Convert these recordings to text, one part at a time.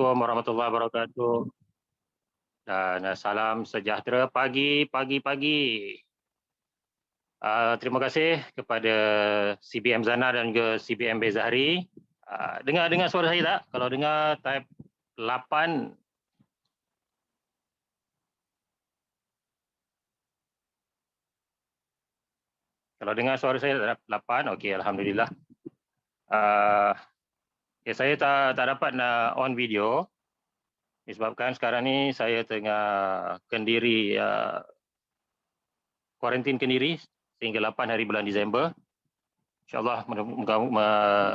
Assalamualaikum warahmatullahi wabarakatuh dan salam sejahtera pagi. Terima kasih kepada CBM Zana dan juga CBM Bezahri. Dengar suara saya tak? Kalau dengar type 8. Kalau dengar suara saya 8, okey, alhamdulillah. Saya tak dapat nak on video disebabkan sekarang ni saya tengah Kendiri, kuarantin Kendiri sehingga 8 hari bulan Disember. InsyaAllah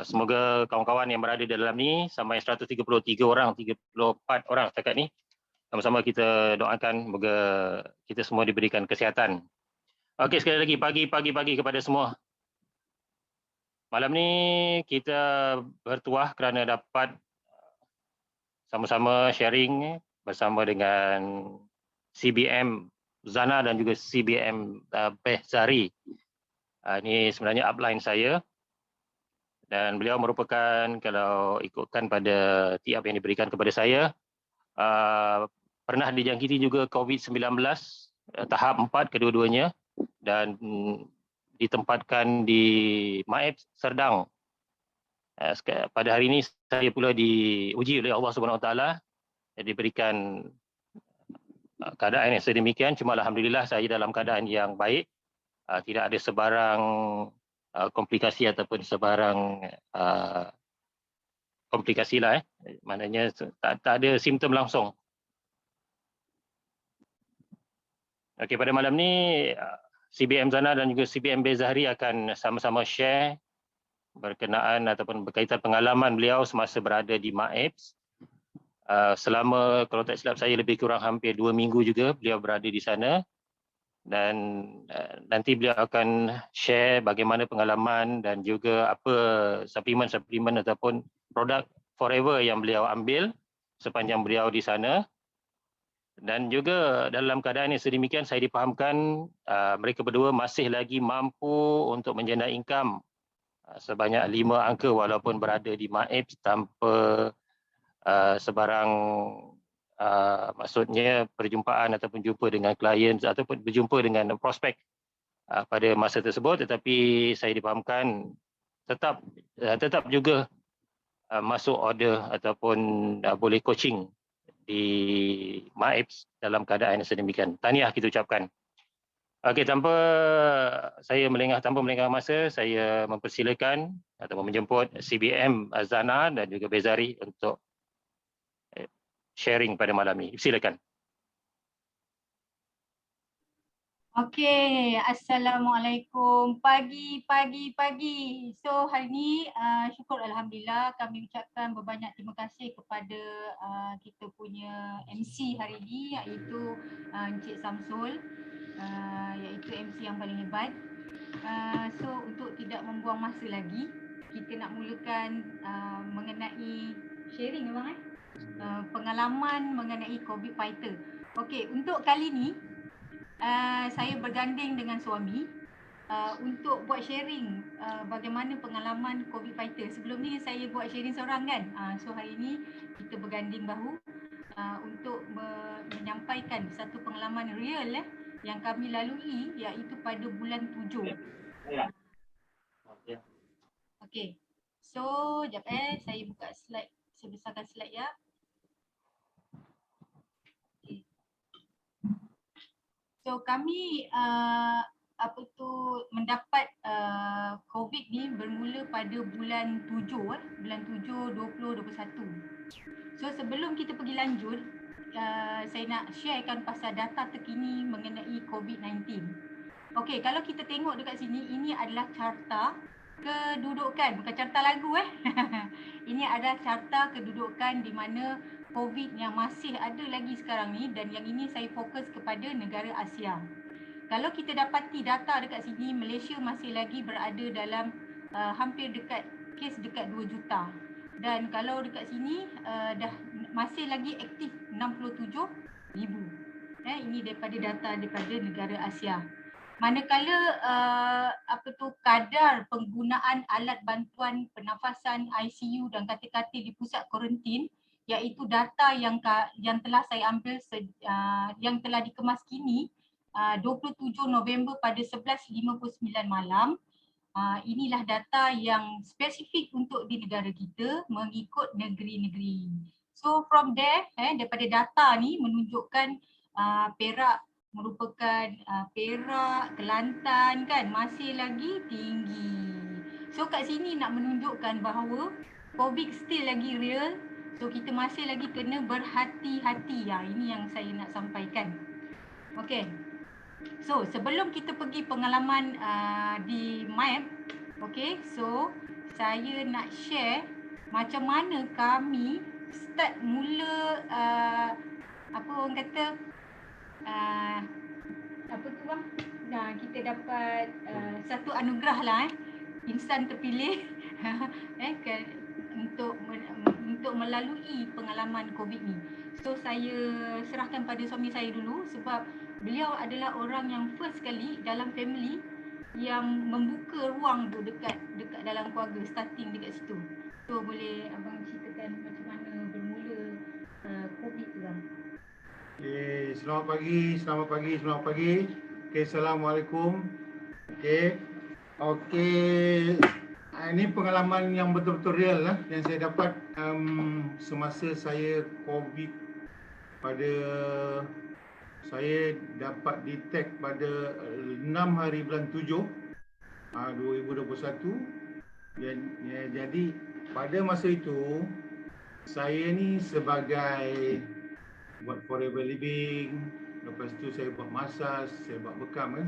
semoga kawan-kawan yang berada di dalam ni sampai 133 orang, 34 orang setakat ni, sama-sama kita doakan moga kita semua diberikan kesihatan. Okey, sekali lagi pagi kepada semua. Malam ni kita bertuah kerana dapat sama-sama sharing bersama dengan CBM Zana dan juga CBM Bezahri. Ini sebenarnya upline saya dan beliau merupakan, kalau ikutkan pada tiap yang diberikan kepada saya, pernah dijangkiti juga COVID-19 tahap 4 kedua-duanya dan ditempatkan di Maib Serdang. Pada hari ini saya pula diuji oleh Allah Subhanahu Wa Taala, diberikan keadaan yang sedemikian. Cuma alhamdulillah saya dalam keadaan yang baik. Tidak ada sebarang komplikasi ataupun sebarang komplikasi lah. Maknanya tak ada simptom langsung. Okey, pada malam ni CBM Zana dan juga CBM Bezahri akan sama-sama share berkenaan ataupun berkaitan pengalaman beliau semasa berada di MAEPS. Selama, kalau tak silap saya, lebih kurang hampir 2 minggu juga beliau berada di sana. Dan nanti beliau akan share bagaimana pengalaman dan juga apa suplemen ataupun produk Forever yang beliau ambil sepanjang beliau di sana. Dan juga dalam keadaan yang sedemikian saya dipahamkan mereka berdua masih lagi mampu untuk menjana income sebanyak 5 angka walaupun berada di MAEPS tanpa sebarang maksudnya perjumpaan ataupun jumpa dengan klien ataupun berjumpa dengan prospek pada masa tersebut, tetapi saya dipahamkan tetap juga masuk order ataupun boleh coaching di MAEPS dalam keadaan yang sedemikian. Tahniah kita ucapkan. Okey, tanpa melengah masa, saya mempersilakan atau menjemput CBM Zana dan juga Bezahri untuk sharing pada malam ini. Silakan. Okey, Assalamualaikum. Pagi. So hari ni syukur alhamdulillah kami ucapkan berbanyak terima kasih kepada kita punya MC hari ni, iaitu Encik Samsul, iaitu MC yang paling hebat. So untuk tidak membuang masa lagi, kita nak mulakan mengenai sharing memang pengalaman mengenai COVID fighter. Okey, untuk kali ni saya berganding dengan suami untuk buat sharing bagaimana pengalaman COVID fighter. Sebelum ni saya buat sharing seorang kan. So hari ni kita berganding bahu untuk menyampaikan satu pengalaman real yang kami lalui, iaitu pada bulan 7. Okey. So, jap saya buka slide, saya besarkan slide ya. Okay. So kami mendapat COVID ni bermula pada bulan 7 bulan 7 2021. So sebelum kita pergi lanjut, saya nak sharekan pasal data terkini mengenai COVID-19. Okey, kalau kita tengok dekat sini, ini adalah carta kedudukan, bukan carta lagu Ini adalah carta kedudukan di mana COVID yang masih ada lagi sekarang ni, dan yang ini saya fokus kepada negara Asia. Kalau kita dapati data dekat sini, Malaysia masih lagi berada dalam hampir kes dekat 2 juta. Dan kalau dekat sini dah masih lagi aktif 67,000. Ini daripada data daripada negara Asia. Manakala kadar penggunaan alat bantuan pernafasan ICU dan katil-katil di pusat kuarantin iaitu data yang telah saya ambil yang telah dikemas kini 27 November pada 11:59 malam. Inilah data yang spesifik untuk di negara kita mengikut negeri-negeri. So from there, daripada data ni menunjukkan Perak merupakan Perak, Kelantan kan masih lagi tinggi. So kat sini nak menunjukkan bahawa COVID still lagi real. So kita masih lagi kena berhati-hati. Ini yang saya nak sampaikan. Okay. So sebelum kita pergi pengalaman di map, okay, so saya nak share macam mana kami start mula apa orang kata apa tu bang? Nah, kita dapat satu anugerah lah insan terpilih untuk melalui pengalaman COVID ni. So saya serahkan pada suami saya dulu sebab beliau adalah orang yang first kali dalam family yang membuka ruang tu dekat dalam keluarga, starting dekat situ. So boleh abang ceritakan macam mana bermula COVID tu bang? Okay, selamat pagi. Okay, Assalamualaikum. Okay. Ini pengalaman yang betul-betul real lah yang saya dapat semasa saya COVID saya dapat detect pada 6 hari bulan 7 2021. Jadi pada masa itu saya ni sebagai buat forever living, lepas tu saya buat massage, saya buat bekam kan.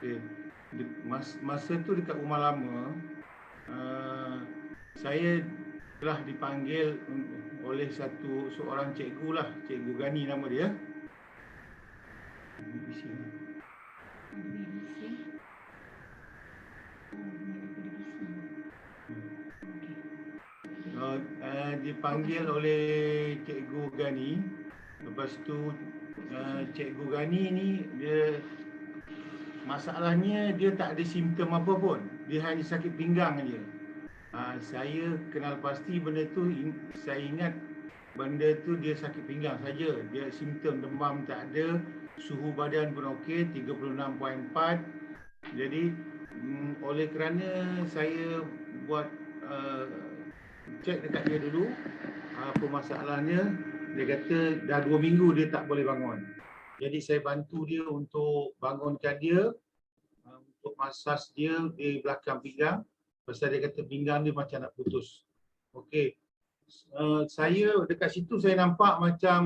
Okay. Masa tu dekat rumah lama, saya telah dipanggil oleh seorang cikgu lah, Cikgu Gani nama dia. Dipanggil oleh Cikgu Gani. Lepas tu Cikgu Gani ni masalahnya dia tak ada simptom apa pun. Dia hanya sakit pinggang je. Saya kenal pasti benda tu, saya ingat benda tu dia sakit pinggang saja. Dia simptom demam tak ada, suhu badan pun okey 36.4. Jadi oleh kerana saya buat cek dekat dia dulu apa masalahnya, dia kata dah 2 minggu dia tak boleh bangun. Jadi saya bantu dia untuk bangunkan dia, untuk masas dia di belakang pinggang. Pasal dia kata pinggang dia macam nak putus. Okey. Saya dekat situ saya nampak macam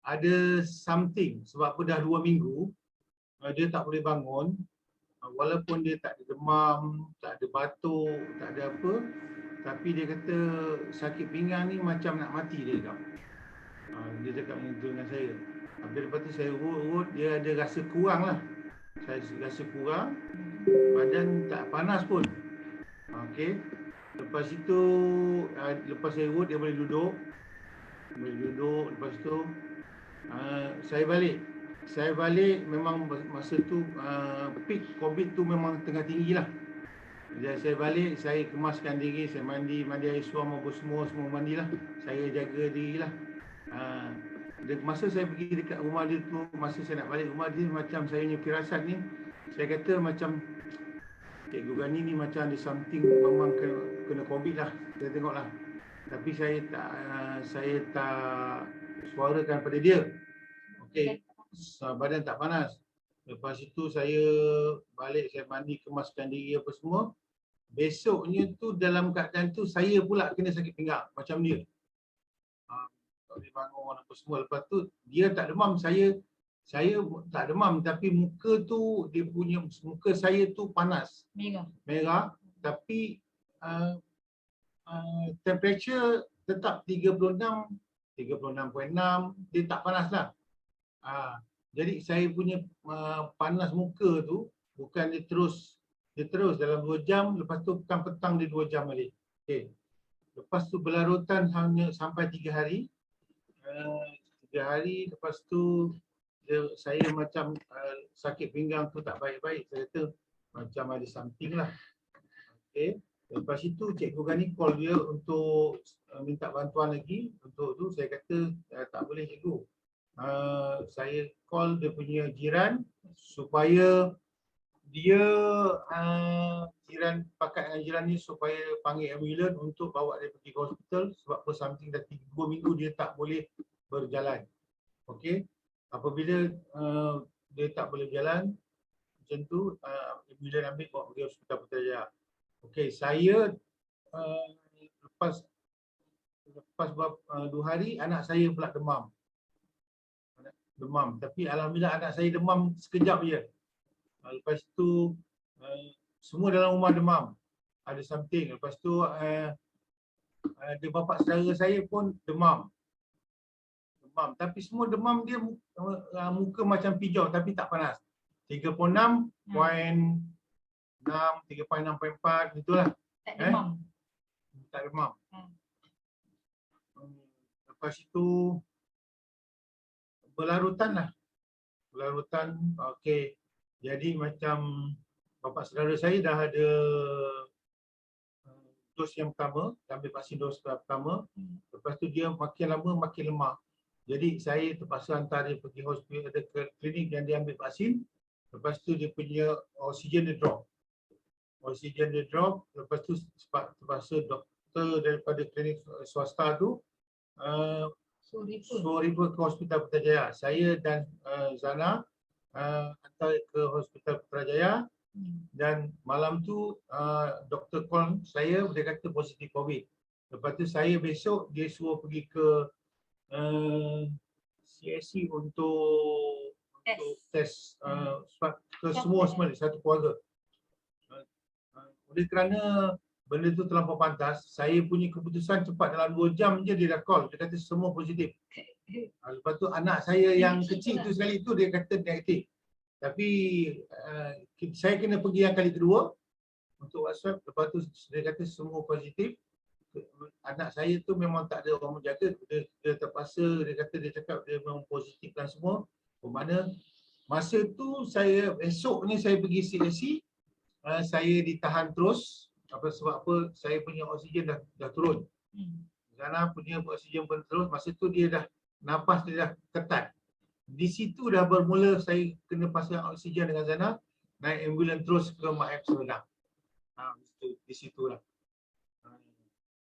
ada something sebab dah 2 minggu dia tak boleh bangun. Walaupun dia tak ada demam, tak ada batuk, tak ada apa, tapi dia kata sakit pinggang ni macam nak mati dia cakap. Dia cakap macam tu dengan saya. Habis lepas tu saya urut, dia ada rasa kurang lah. Saya rasa kurang, badan tak panas pun. Okey. Lepas itu, lepas saya urut dia boleh duduk. Lepas tu saya balik memang masa tu peak COVID tu memang tengah tinggi lah. Jadi saya balik, saya kemaskan diri, saya mandi air suam apa semua mandilah. Saya jaga dirilah. Masa saya pergi dekat rumah dia tu, masa saya nak balik rumah dia, macam saya punya firasat ni, saya kata macam Cikgu Gani ni macam ada something, memang kena COVID lah. Saya tengoklah. Tapi saya tak suarakan pada dia. Okey, badan tak panas. Lepas itu saya balik, saya mandi, kemaskan diri apa semua. Besoknya tu dalam keadaan tu saya pula kena sakit pinggang macam dia. Tak boleh bangun apa semua. Lepas tu dia tak demam, saya tak demam, tapi muka tu dia punya muka saya tu panas. Merah tapi temperature tetap 36.6, dia tak panas lah. Jadi saya punya panas muka tu bukan dia terus dalam 2 jam, lepas tu petang dia 2 jam balik. Okay. Lepas tu berlarutan hanya sampai 3 hari. 3 hari lepas tu saya macam sakit pinggang tu tak baik-baik. Saya kata macam ada something lah. Okay. Lepas itu Cikgu Gani call dia untuk minta bantuan lagi. Untuk tu saya kata tak boleh cikgu. Saya call dia punya jiran supaya dia jiran pakat dengan jiran ni supaya panggil ambulans untuk bawa dia pergi ke hospital sebab per something dah 2 minggu dia tak boleh berjalan. Okey. Apabila dia tak boleh berjalan macam tu, ambulans ambil bawa pergi Hospital Putrajaya. Okey, saya lepas 2 hari anak saya pula demam. Tapi alhamdulillah anak saya demam sekejap je. Lepas tu semua dalam rumah demam. Ada something. Lepas tu ada bapa saudara saya pun demam. Tapi semua demam dia muka macam pijau tapi tak panas. 36.6, 36.4 gitulah. Tak demam. Tak demam. Lepas itu berlarutan lah. Berlarutan, okey. Jadi macam bapa saudara saya dah ada dos yang pertama, ambil vaksin dos pertama. Lepas tu dia makin lama makin lemah. Jadi saya terpaksa hantar dia pergi hospital, ada ke klinik yang dia ambil vaksin. Lepas tu dia punya oksigen dia drop. Lepas tu terpaksa doktor daripada klinik swasta tu suruh refer ke Hospital Putrajaya. Saya dan Zana hantar ke Hospital Putrajaya dan malam tu doktor call saya, dia kata positif COVID. Lepas tu saya besok dia suruh pergi ke CSC untuk test ke semua satu keluarga. Oleh kerana benda tu terlampau pantas, saya punya keputusan cepat dalam 2 jam je dia dah call. Dia kata semua positif. Lepas tu anak saya yang kecil tu sekali tu dia kata negatif. Tapi saya kena pergi yang kali kedua untuk WhatsApp. Lepas tu dia kata semua positif. Anak saya tu memang tak ada orang menjaga. Dia terpaksa, dia kata dia cakap dia memang positif dan semua. Bermakna masa tu esok ni saya pergi CSC. Saya ditahan terus sebab saya punya oksigen dah turun. Zana punya oksigen pun terus. Masa tu dia dah nafas dia dah ketat. Di situ dah bermula saya kena pasang oksigen dengan Zana, naik ambulans terus ke Mak Semedang. Di situlah.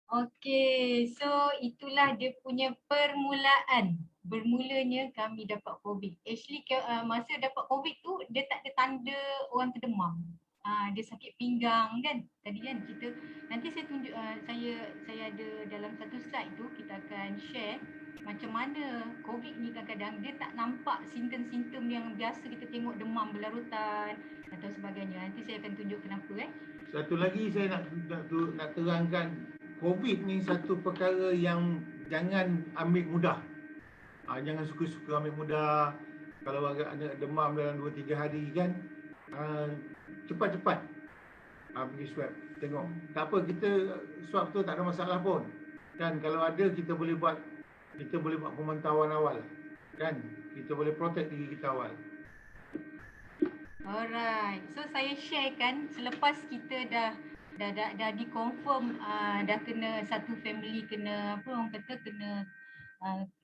Okey, so itulah dia punya permulaan. Bermulanya kami dapat COVID. Actually masa dapat COVID tu dia tak ada tanda orang terdemam. Dia sakit pinggang kan. Tadi kan kita nanti saya tunjuk saya ada dalam satu slide tu kita akan share macam mana COVID ni kadang-kadang dia tak nampak simptom-simptom yang biasa kita tengok demam berlarutan atau sebagainya. Nanti saya akan tunjuk kenapa Satu lagi saya nak terangkan, COVID ni satu perkara yang jangan ambil mudah. Jangan suka-suka ambil mudah. Kalau ada demam dalam 2-3 hari kan, cepat-cepat pergi swab, tengok. Tak apa, kita swab tu tak ada masalah pun. Kan kalau ada kita boleh buat pemantauan awal. Kan kita boleh protect diri kita awal. Alright. So saya share kan selepas kita dah dikonfirm dah kena satu family kena apa orang kata kena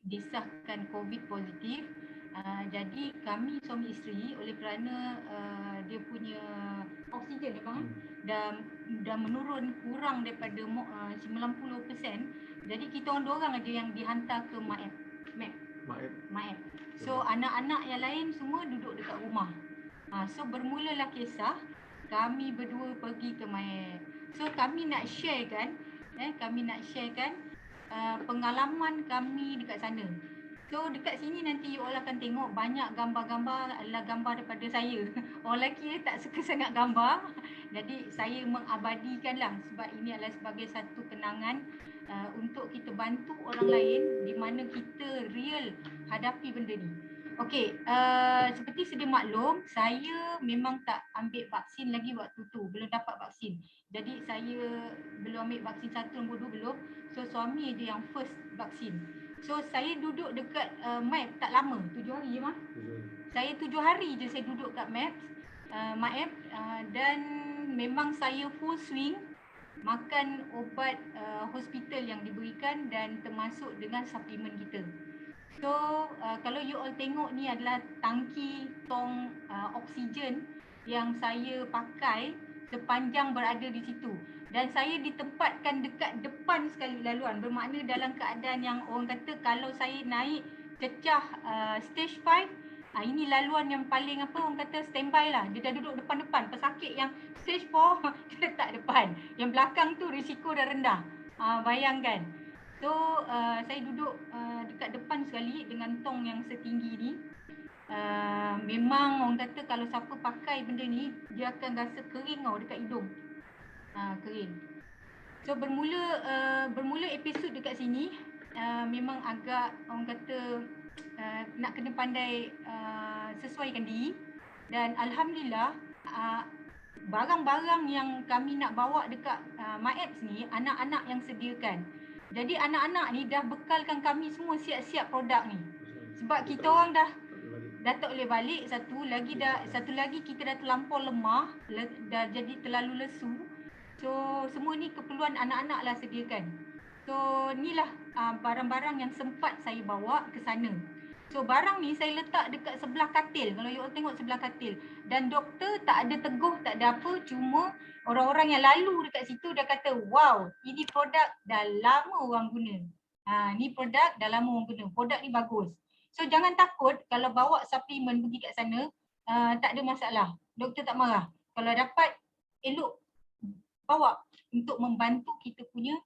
disahkan COVID positif. Jadi kami suami isteri oleh kerana dia punya oksigen dah menurun kurang daripada 90%. Jadi kita orang aja yang dihantar ke MAEP. So anak-anak yang lain semua duduk dekat rumah. So bermulalah kisah kami berdua pergi ke MAEP. So kami nak share kan pengalaman kami dekat sana. So dekat sini nanti you all akan tengok banyak gambar-gambar adalah gambar daripada saya. Orang lelaki tak suka sangat gambar. Jadi saya mengabadikanlah sebab ini adalah sebagai satu kenangan untuk kita bantu orang lain di mana kita real hadapi benda ni. Okey, seperti sedia maklum, saya memang tak ambil vaksin lagi waktu tu, belum dapat vaksin. Jadi saya belum ambil vaksin 1 nombor 2 belum. So suami je yang first vaksin. So saya duduk dekat MAEP tak lama, 7 hari je mah. Saya 7 hari je saya duduk kat MAEP dan memang saya full swing makan ubat hospital yang diberikan dan termasuk dengan suplemen kita. So kalau you all tengok ni adalah tangki tong oksigen yang saya pakai sepanjang berada di situ. Dan saya ditempatkan dekat depan sekali laluan. Bermakna dalam keadaan yang orang kata kalau saya naik cecah stage 5, ini laluan yang paling orang kata standby lah. Dia dah duduk depan-depan. Pesakit yang stage 4 dia letak depan. Yang belakang tu risiko dah rendah. Bayangkan. So saya duduk dekat depan sekali dengan tong yang setinggi ni. Memang orang kata kalau siapa pakai benda ni, dia akan rasa kering dekat hidung. Kering. So bermula episod dekat sini memang agak orang kata nak kena pandai sesuaikan diri. Dan alhamdulillah barang-barang yang kami nak bawa dekat MyApps ni anak-anak yang sediakan. Jadi anak-anak ni dah bekalkan kami semua siap-siap produk ni. Sebab kita orang dah tak boleh balik, satu lagi kita dah terlampau lemah, dah jadi terlalu lesu. So semua ni keperluan anak-anak lah sediakan. So inilah barang-barang yang sempat saya bawa ke sana. So barang ni saya letak dekat sebelah katil. Kalau you all tengok sebelah katil. Dan doktor tak ada teguh, tak ada apa. Cuma orang-orang yang lalu dekat situ dah kata, wow, ini produk dah lama orang guna. Ni produk dah lama orang guna. Produk ni bagus. So jangan takut kalau bawa suplemen pergi kat sana, tak ada masalah. Doktor tak marah. Kalau dapat, elok bawa untuk membantu kita punya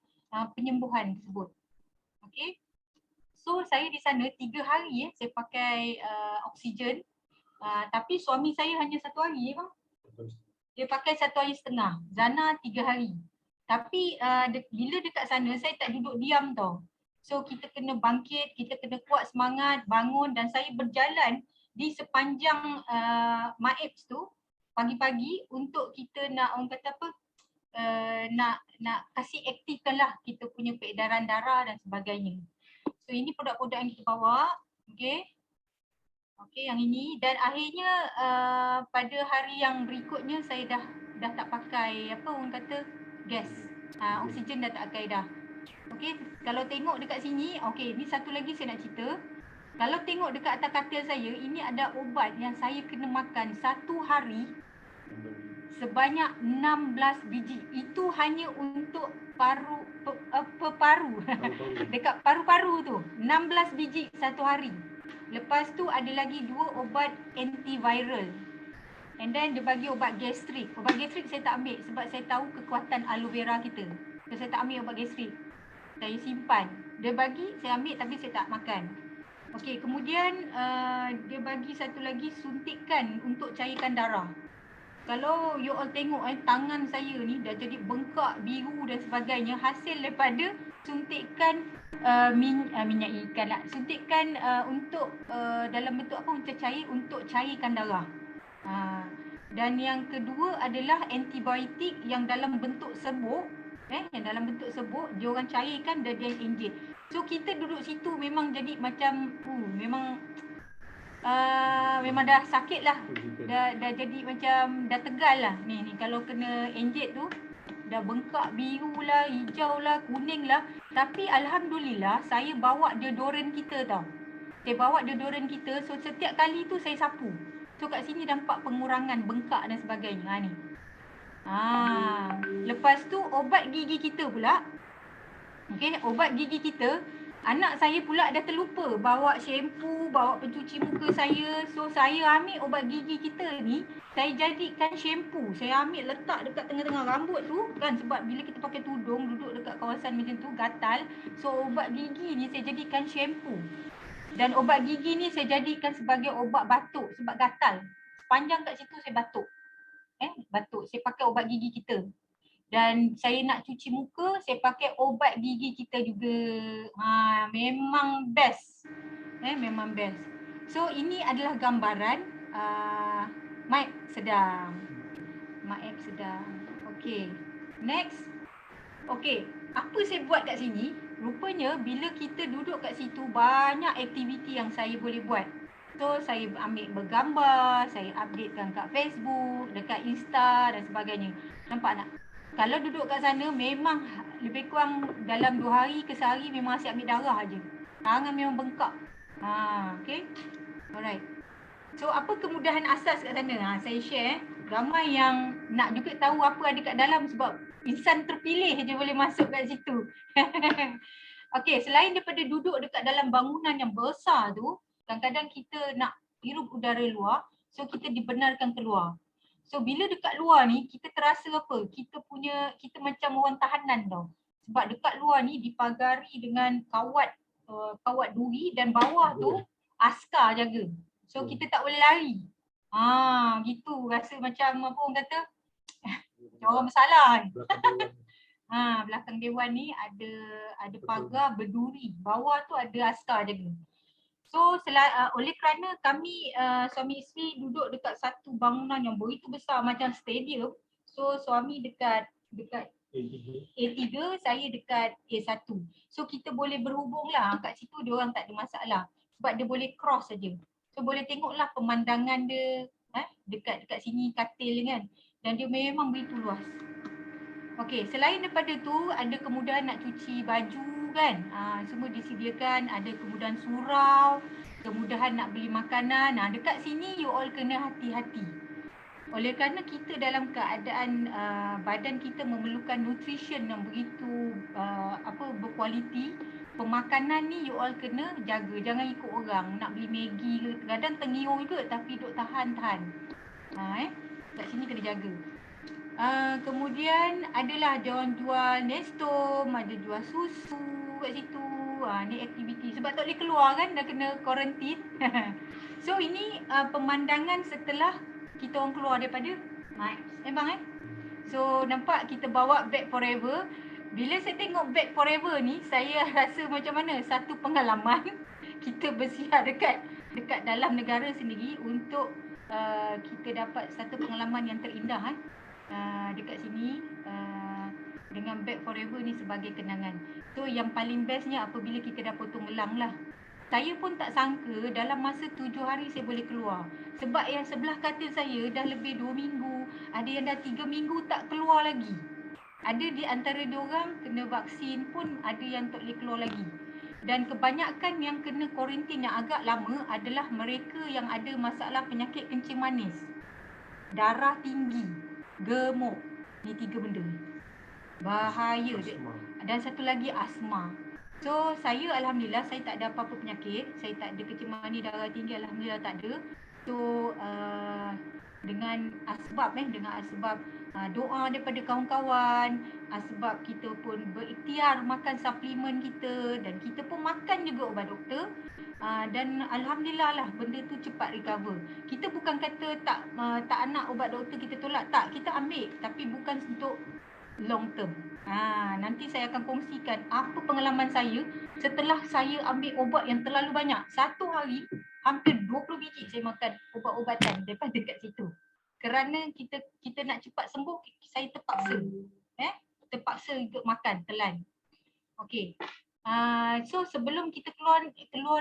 penyembuhan tersebut. Okay. So saya di sana 3 hari saya pakai oksigen. Tapi suami saya hanya 1 hari bang. Dia pakai 1 hari setengah. Zana 3 hari. Tapi bila dekat sana saya tak duduk diam tau. So kita kena bangkit, kita kena kuat semangat, bangun, dan saya berjalan di sepanjang MyApps tu pagi-pagi untuk kita nak orang kata apa, nak kasih aktifkan lah kita punya peredaran darah dan sebagainya. So ini produk-produk yang kita bawa. Okay, yang ini. Dan akhirnya pada hari yang berikutnya saya dah tak pakai apa orang kata gas. Oksigen dah tak pakai dah. Okay, kalau tengok dekat sini, okay, ni satu lagi saya nak cerita. Kalau tengok dekat atas katil saya, ini ada ubat yang saya kena makan 1 hari sebanyak 16 biji. Itu hanya untuk paru. Dekat paru-paru tu 16 biji 1 hari. Lepas tu ada lagi 2 ubat antiviral. And then dia bagi ubat gastrik. Ubat gastrik saya tak ambil sebab saya tahu kekuatan aloe vera kita. So saya tak ambil ubat gastrik. Saya simpan. Dia bagi, saya ambil tapi saya tak makan. Okey, kemudian dia bagi satu lagi suntikan untuk cairkan darah. Kalau you all tengok tangan saya ni dah jadi bengkak, biru dan sebagainya, hasil daripada suntikan minyak ikan lah. Suntikan untuk dalam bentuk apa, untuk cair, untuk cairkan darah. Dan yang kedua adalah antibiotik yang dalam bentuk serbuk. Yang dalam bentuk serbuk, dia orang cairkan dan dia injek. So kita duduk situ memang jadi macam memang dah sakit lah. Dah jadi macam dah tegal lah. Ni kalau kena injek tu dah bengkak, biru lah, hijau lah, kuning lah. Tapi alhamdulillah saya bawa deodoran kita tau. Saya bawa deodoran kita, so setiap kali tu saya sapu. So kat sini nampak pengurangan bengkak dan sebagainya. Ni. Lepas tu obat gigi kita pula. Okey, obat gigi kita, anak saya pula dah terlupa bawa shampoo, bawa pencuci muka saya. So saya ambil obat gigi kita ni, saya jadikan shampoo. Saya ambil letak dekat tengah-tengah rambut tu kan, sebab bila kita pakai tudung duduk dekat kawasan macam tu gatal. So obat gigi ni saya jadikan shampoo. Dan obat gigi ni saya jadikan sebagai obat batuk sebab gatal. Sepanjang kat situ saya batuk. Batuk. Saya pakai obat gigi kita. Dan saya nak cuci muka, saya pakai obat gigi kita juga. Memang best. Memang best. So ini adalah gambaran MyApps sedang. MyApps sedang. Okay. Next. Okay. Apa saya buat kat sini? Rupanya bila kita duduk kat situ, banyak aktiviti yang saya boleh buat. So saya ambil bergambar, saya updatekan kat Facebook, dekat Insta dan sebagainya. Nampak tak? kalau duduk kat sana memang lebih kurang dalam 2 hari ke sehari memang asyik ambil darah aje. Tangan memang bengkak. Okay. Alright. So apa kemudahan asas kat sana? Saya share. Ramai yang nak juga tahu apa ada kat dalam sebab insan terpilih je boleh masuk kat situ. Okay, selain daripada duduk dekat dalam bangunan yang besar tu, kadang-kadang kita nak hirup udara luar, so kita dibenarkan keluar. So bila dekat luar ni, kita terasa apa? Kita macam orang tahanan tau. Sebab dekat luar ni dipagari dengan kawat duri dan bawah tu askar jaga. So kita tak boleh lari. Gitu rasa macam apa orang kata orang bersalah kan. Belakang dewan ni ada pagar berduri, bawah tu ada askar jaga. So oleh kerana kami suami isteri duduk dekat satu bangunan yang begitu besar macam stadium, so suami dekat A3, saya dekat A1. So kita boleh berhubung lah kat situ, dia orang tak ada masalah sebab dia boleh cross saja. So boleh tengoklah pemandangan dia dekat sini katil kan, dan dia memang begitu luas. Okey, selain daripada tu ada kemudahan nak cuci baju kan. Semua disediakan, ada kemudahan surau, kemudahan nak beli makanan. Dekat sini you all kena hati-hati. Oleh kerana kita dalam keadaan badan kita memerlukan nutrition yang begitu berkualiti, pemakanan ni you all kena jaga, jangan ikut orang. Nak beli Maggi ke, kadang tengiung juga tapi duk tahan. Kat sini kena jaga. Kemudian adalah diorang jual Nestum, ada jual susu kat situ. Ni aktiviti sebab tak boleh keluar kan, dah kena kuarantin. So ini pemandangan setelah kita orang keluar daripada Sembang So nampak kita bawa Back Forever. Bila saya tengok Back Forever ni, saya rasa macam mana satu pengalaman kita bersiar dekat dalam negara sendiri untuk kita dapat satu pengalaman yang terindah dekat sini dengan Back Forever ni sebagai kenangan. So yang paling bestnya apabila kita dah potong gelang lah. Saya pun tak sangka dalam masa 7 hari saya boleh keluar. Sebab yang sebelah katil saya dah lebih 2 minggu, ada yang dah 3 minggu tak keluar lagi. Ada di antara diorang kena vaksin pun ada yang tak boleh keluar lagi. Dan kebanyakan yang kena kuarantin yang agak lama adalah mereka yang ada masalah penyakit kencing manis, darah tinggi, gemuk. Ni 3 benda bahaya dia. Dan satu lagi asma. So saya alhamdulillah saya tak ada apa-apa penyakit. Saya tak ada kencing manis, darah tinggi, alhamdulillah tak ada. So dengan asbab doa daripada kawan-kawan, sebab kita pun berikhtiar makan suplemen kita dan kita pun makan juga ubat doktor. Dan alhamdulillah lah benda tu cepat recover. Kita bukan kata tak nak ubat doktor kita tolak, tak, kita ambil tapi bukan untuk long term. Nanti saya akan kongsikan apa pengalaman saya setelah saya ambil ubat yang terlalu banyak. Satu hari hampir 20 biji saya makan ubat-ubatan daripada dekat situ. Kerana kita nak cepat sembuh, saya terpaksa untuk makan telan. Okey. So sebelum kita keluar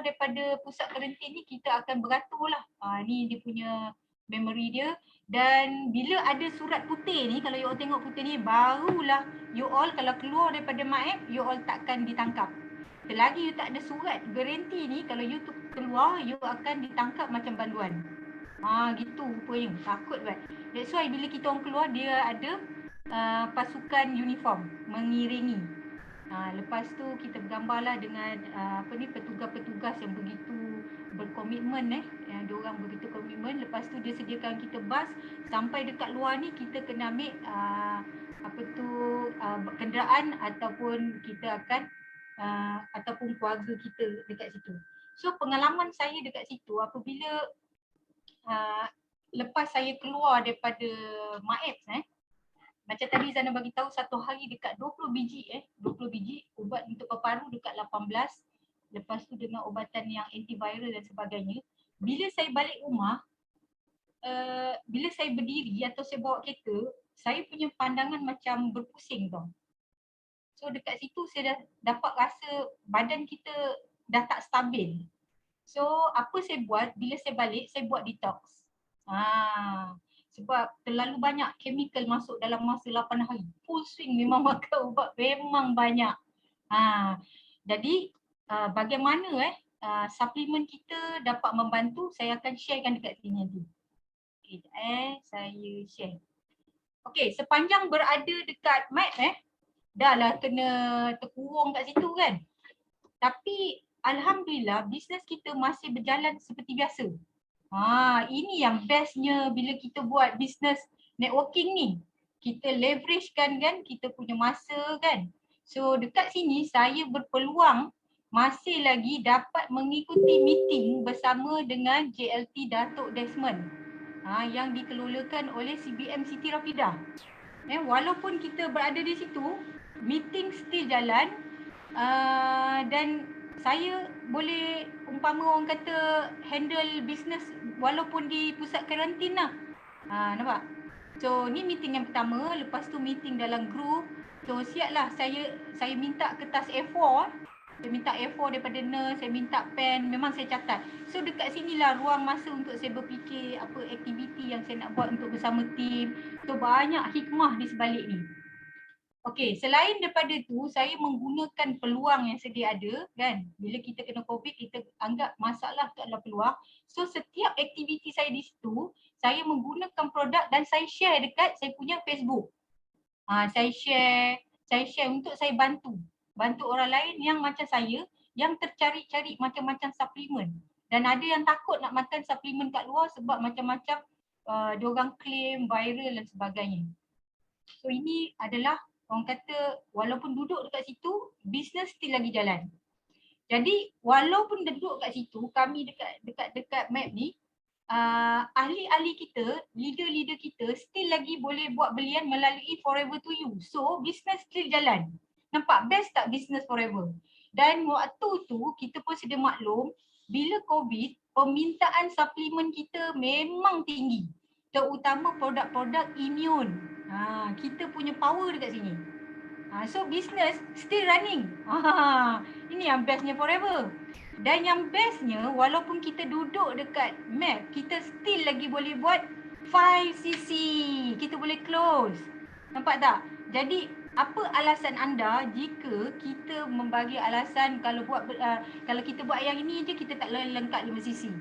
daripada pusat karantin ni, kita akan beratur lah. Ni dia punya memory dia. Dan bila ada surat putih ni, kalau you all tengok putih ni, barulah you all kalau keluar daripada MAEP, you all takkan ditangkap. Selagi you tak ada surat garanti ni, kalau you keluar, you akan ditangkap macam banduan. Gitu rupanya, takut kan. That's why bila kita orang keluar, dia ada pasukan uniform mengiringi. Lepas tu kita bergambarlah dengan petugas-petugas yang begitu berkomitmen yang diorang begitu komitmen. Lepas tu dia sediakan kita bas sampai dekat luar ni, kita kena ambil kenderaan ataupun kita akan ataupun keluarga kita dekat situ. So pengalaman saya dekat situ apabila lepas saya keluar daripada MAEPS macam tadi Zana bagi tahu satu hari dekat 20 biji ubat untuk paru dekat 18. Lepas tu dengan ubatan yang antiviral dan sebagainya. Bila saya balik rumah, bila saya berdiri atau saya bawa kereta, saya punya pandangan macam berpusing tau. So dekat situ saya dah dapat rasa badan kita dah tak stabil. So apa saya buat bila saya balik, saya buat detox. sebab terlalu banyak chemical masuk dalam masa 8 hari. Full swing memang makan ubat memang banyak. Jadi bagaimana suplemen kita dapat membantu, saya akan sharekan dekat sini nanti. Okay, saya share. Okay, sepanjang berada dekat MAP dah lah kena terkurung kat situ kan. Tapi alhamdulillah bisnes kita masih berjalan seperti biasa. Ini yang bestnya bila kita buat bisnes networking ni. Kita leverage kan kita punya masa kan. So dekat sini saya berpeluang masih lagi dapat mengikuti meeting bersama dengan JLT Datuk Desmond yang dikelolakan oleh CBM Siti Rafidah. Walaupun kita berada di situ, meeting still jalan dan saya boleh umpama orang kata handle business walaupun di pusat karantin lah. Nampak? So ni meeting yang pertama, lepas tu meeting dalam group. So siaplah saya minta kertas A4. Saya minta A4 daripada nurse, saya minta pen, memang saya catat. So dekat sinilah ruang masa untuk saya berfikir apa aktiviti yang saya nak buat untuk bersama tim. So banyak hikmah di sebalik ni. Okey, selain daripada tu, saya menggunakan peluang yang sedia ada kan. Bila kita kena COVID, kita anggap masalah tu adalah peluang. So setiap aktiviti saya di situ, saya menggunakan produk dan saya share dekat saya punya Facebook. Saya share untuk saya bantu orang lain yang macam saya, yang tercari-cari macam-macam suplemen. Dan ada yang takut nak makan suplemen kat luar sebab macam-macam diorang claim viral dan sebagainya. So ini adalah orang kata walaupun duduk dekat situ, bisnes still lagi jalan. Jadi walaupun duduk kat situ, kami dekat MAP ni, ahli-ahli kita, leader-leader kita still lagi boleh buat belian melalui Forever to You. So bisnes still jalan. Nampak best tak bisnes forever? Dan waktu tu kita pun sedia maklum, bila COVID, permintaan suplemen kita memang tinggi. Terutama produk-produk imun. Kita punya power dekat sini. So business still running. Ini yang bestnya forever. Dan yang bestnya walaupun kita duduk dekat MAP, kita still lagi boleh buat 5cc. Kita boleh close. Nampak tak? Jadi apa alasan anda jika kita membagi alasan kalau kita buat yang ini je kita tak lengkap 5cc?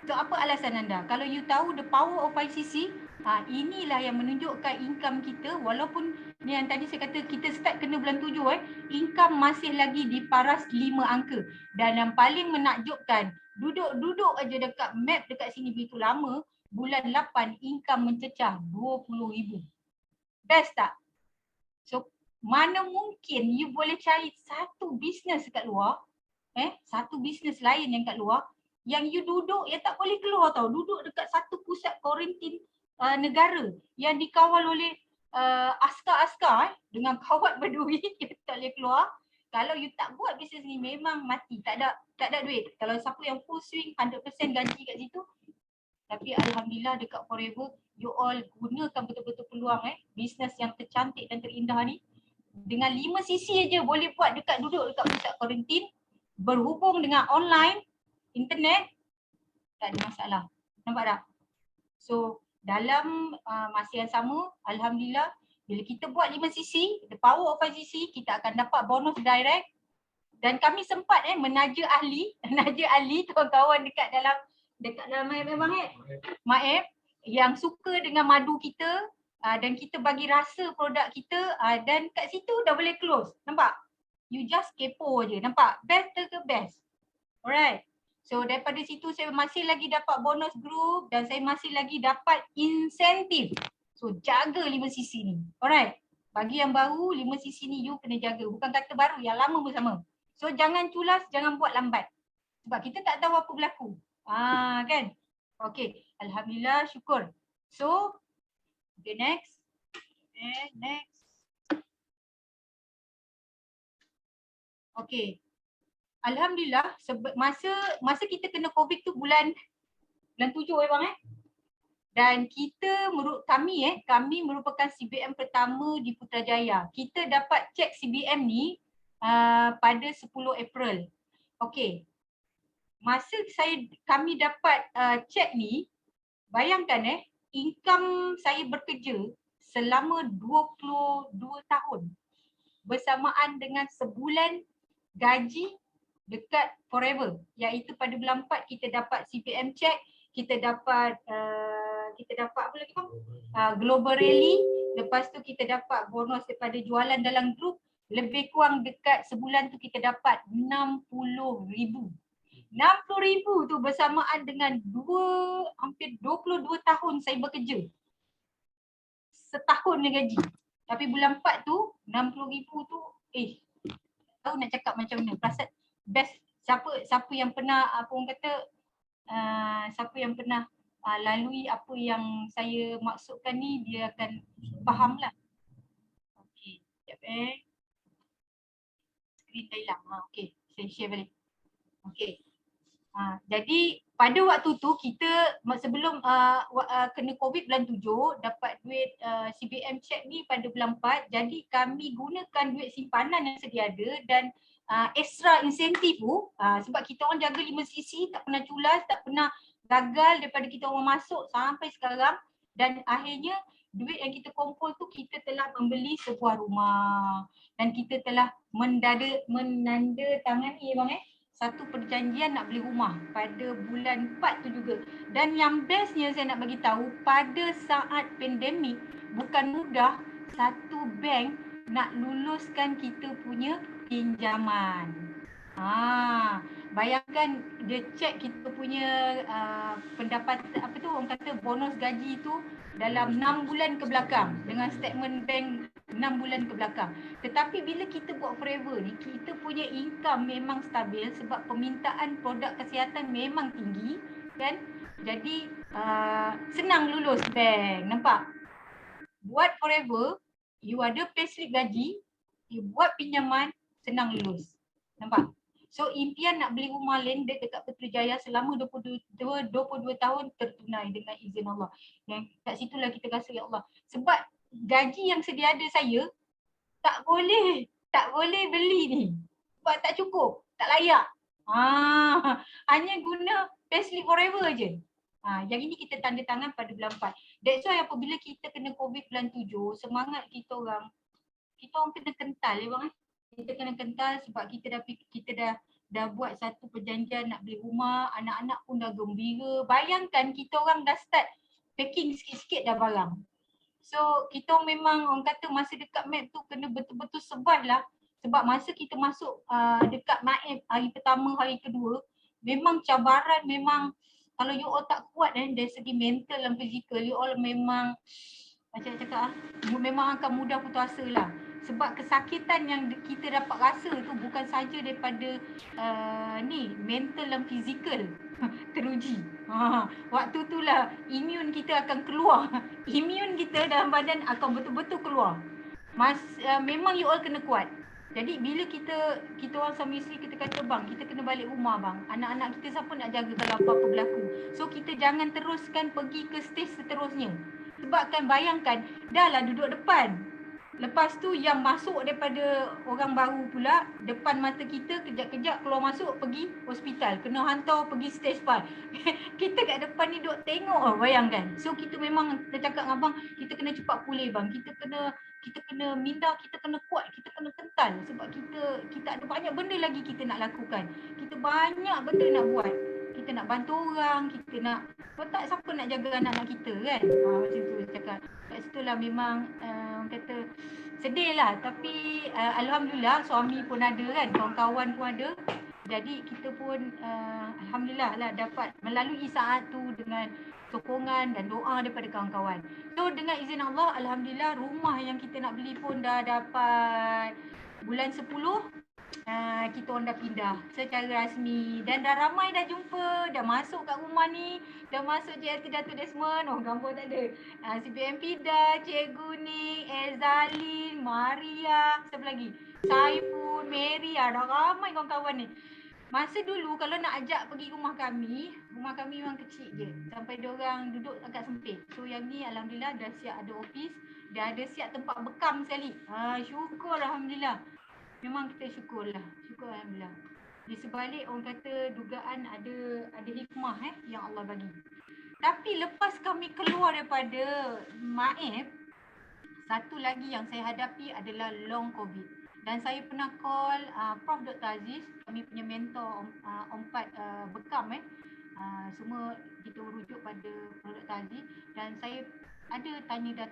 So apa alasan anda? Kalau you tahu the power of 5cc, inilah yang menunjukkan income kita walaupun ni yang tadi saya kata kita start kena bulan 7 income masih lagi di paras 5 angka. Dan yang paling menakjubkan, duduk aja dekat MAP dekat sini begitu lama, bulan 8 income mencecah 20,000. Best tak? So mana mungkin you boleh cari satu bisnes kat luar, satu bisnes lain yang kat luar yang you duduk yang tak boleh keluar tau, duduk dekat satu pusat kuarantin negara yang dikawal oleh askar-askar dengan kawat berduri, kita tak boleh keluar. Kalau you tak buat bisnes ni memang mati, tak ada duit. Kalau siapa yang full swing 100% gaji kat situ. Tapi alhamdulillah dekat Forever you all gunakan betul-betul peluang bisnes yang tercantik dan terindah ni. Dengan 5cc aja boleh buat duduk dekat pusat kuarantin, berhubung dengan online, internet, tak ada masalah. Nampak tak? So dalam masa yang sama, alhamdulillah bila kita buat 5cc, the power of 5cc, kita akan dapat bonus direct. Dan kami sempat menaja ahli kawan-kawan dekat dalam memang MAP yang suka dengan madu kita, dan kita bagi rasa produk kita, dan kat situ dah boleh close. Nampak? You just kepo je. Nampak? Best ke best? Alright. So daripada situ saya masih lagi dapat bonus group dan saya masih lagi dapat insentif. So jaga 5cc ni. Alright. Bagi yang baru 5cc ni you kena jaga. Bukan kata baru, yang lama pun sama. So jangan culas, jangan buat lambat. Sebab kita tak tahu apa berlaku. Kan? Okay. Alhamdulillah, syukur. So, okay, next. Next. Okay. Alhamdulillah, masa kita kena COVID tu bulan 7 bang Dan kami merupakan CBM pertama di Putrajaya. Kita dapat cek CBM ni pada 10 April. Okey. Masa kami dapat cek ni, bayangkan income saya bekerja selama 22 tahun bersamaan dengan sebulan gaji dekat forever, iaitu pada bulan 4 kita dapat CPM check, kita dapat apa lagi bang? Global Rally, lepas tu kita dapat bonus daripada jualan dalam grup, lebih kurang dekat sebulan tu kita dapat 60,000. 60,000 tu bersamaan dengan hampir 22 tahun saya bekerja. Setahun je gaji. Tapi bulan 4 tu 60,000 tu tahu nak cakap macam mana. Perasaan best. Siapa yang pernah apa orang kata siapa yang pernah lalui apa yang saya maksudkan ni, dia akan faham lah. Okey, sekejap screen dah hilang. Okey, saya share balik. Okey. Jadi pada waktu tu kita sebelum kena COVID bulan 7 dapat duit CBM check ni pada bulan 4. Jadi kami gunakan duit simpanan yang sedia ada dan extra insentif tu sebab kita orang jaga 5 sisi, tak pernah culas, tak pernah gagal daripada kita orang masuk sampai sekarang, dan akhirnya duit yang kita kumpul tu kita telah membeli sebuah rumah dan kita telah menandatangani satu perjanjian nak beli rumah pada bulan 4 tu juga. Dan yang bestnya saya nak bagi tahu, pada saat pandemik bukan mudah satu bank nak luluskan kita punya pinjaman. Bayangkan dia check kita punya pendapatan, apa tu orang kata bonus gaji tu dalam 6 bulan ke belakang dengan statement bank 6 bulan ke belakang. Tetapi bila kita buat forever ni, kita punya income memang stabil sebab permintaan produk kesihatan memang tinggi kan. Jadi senang lulus bank, nampak? Buat forever, you ada payslip gaji, you buat pinjaman, senang lulus. Nampak? So impian nak beli rumah landed dekat Putrajaya selama 22 tahun tertunai dengan izin Allah. Yang kat situlah kita rasa ya Allah. Sebab gaji yang sedia ada saya tak boleh beli ni. Sebab tak cukup, tak layak. Hanya guna payslip forever je. Yang ini kita tanda tangan pada bulan 4. That's why apabila kita kena COVID bulan 7, semangat kita orang kena kental ya bang. Kita kena kental sebab kita dah buat satu perjanjian nak beli rumah, anak-anak pun dah gembira. Bayangkan kita orang dah start packing sikit-sikit dah barang. So kita memang orang kata masa dekat map tu kena betul-betul sebar lah. Sebab masa kita masuk dekat map hari pertama, hari kedua, memang cabaran, memang kalau you all tak kuat dari segi mental dan fizikal, you all memang macam cakap memang akan mudah putus asa lah. Sebab kesakitan yang kita dapat rasa tu bukan saja daripada mental dan fizikal teruji. Waktu itulah imun kita akan keluar. Imun kita dalam badan akan betul-betul keluar. Memang you all kena kuat. Jadi bila kita orang suami isteri kita kata bang, kita kena balik rumah bang. Anak-anak kita siapa nak jaga kalau apa-apa berlaku. So kita jangan teruskan pergi ke stage seterusnya. Sebab kan bayangkan dah lah duduk depan. Lepas tu yang masuk daripada orang baru pula depan mata kita, kejap-kejap keluar masuk pergi hospital, kena hantar pergi stage 5. Kita kat depan ni duk tengok bayangkan. So kita memang kita cakap dengan abang, kita kena cepat pulih bang. Kita kena minda, kita kena kuat, kita kena kental sebab kita ada banyak benda lagi kita nak lakukan. Kita banyak benda nak buat. Kita nak bantu orang, kita nak tak siapa nak jaga anak-anak kita kan. Macam tu cakap. Kat situ lah memang orang kata sedih lah. Tapi alhamdulillah suami pun ada kan, kawan-kawan pun ada. Jadi kita pun alhamdulillah lah dapat melalui saat tu dengan sokongan dan doa daripada kawan-kawan. So dengan izin Allah, alhamdulillah rumah yang kita nak beli pun dah dapat bulan 10. Kita orang dah pindah secara rasmi dan dah ramai dah jumpa, dah masuk kat rumah ni, dah masuk JLT Datuk Desmond, gambar tak ada. CBM Pida, Cikgu Nik, Ezalin, Maria, siapa lagi? Saiful, Mary, dah ramai kawan-kawan ni. Masa dulu kalau nak ajak pergi rumah kami memang kecil je. Sampai diorang duduk agak sempit. So yang ni alhamdulillah dah siap ada office, dah ada siap tempat bekam sekali. Syukur alhamdulillah. Memang kita syukur alhamdulillah. Di sebalik orang kata dugaan ada hikmah yang Allah bagi. Tapi lepas kami keluar daripada MAEP, satu lagi yang saya hadapi adalah long COVID. Dan saya pernah call Prof. Dr. Aziz, kami punya mentor Ompat Bekam semua kita rujuk pada Prof. Dr. Aziz, dan saya ada tanya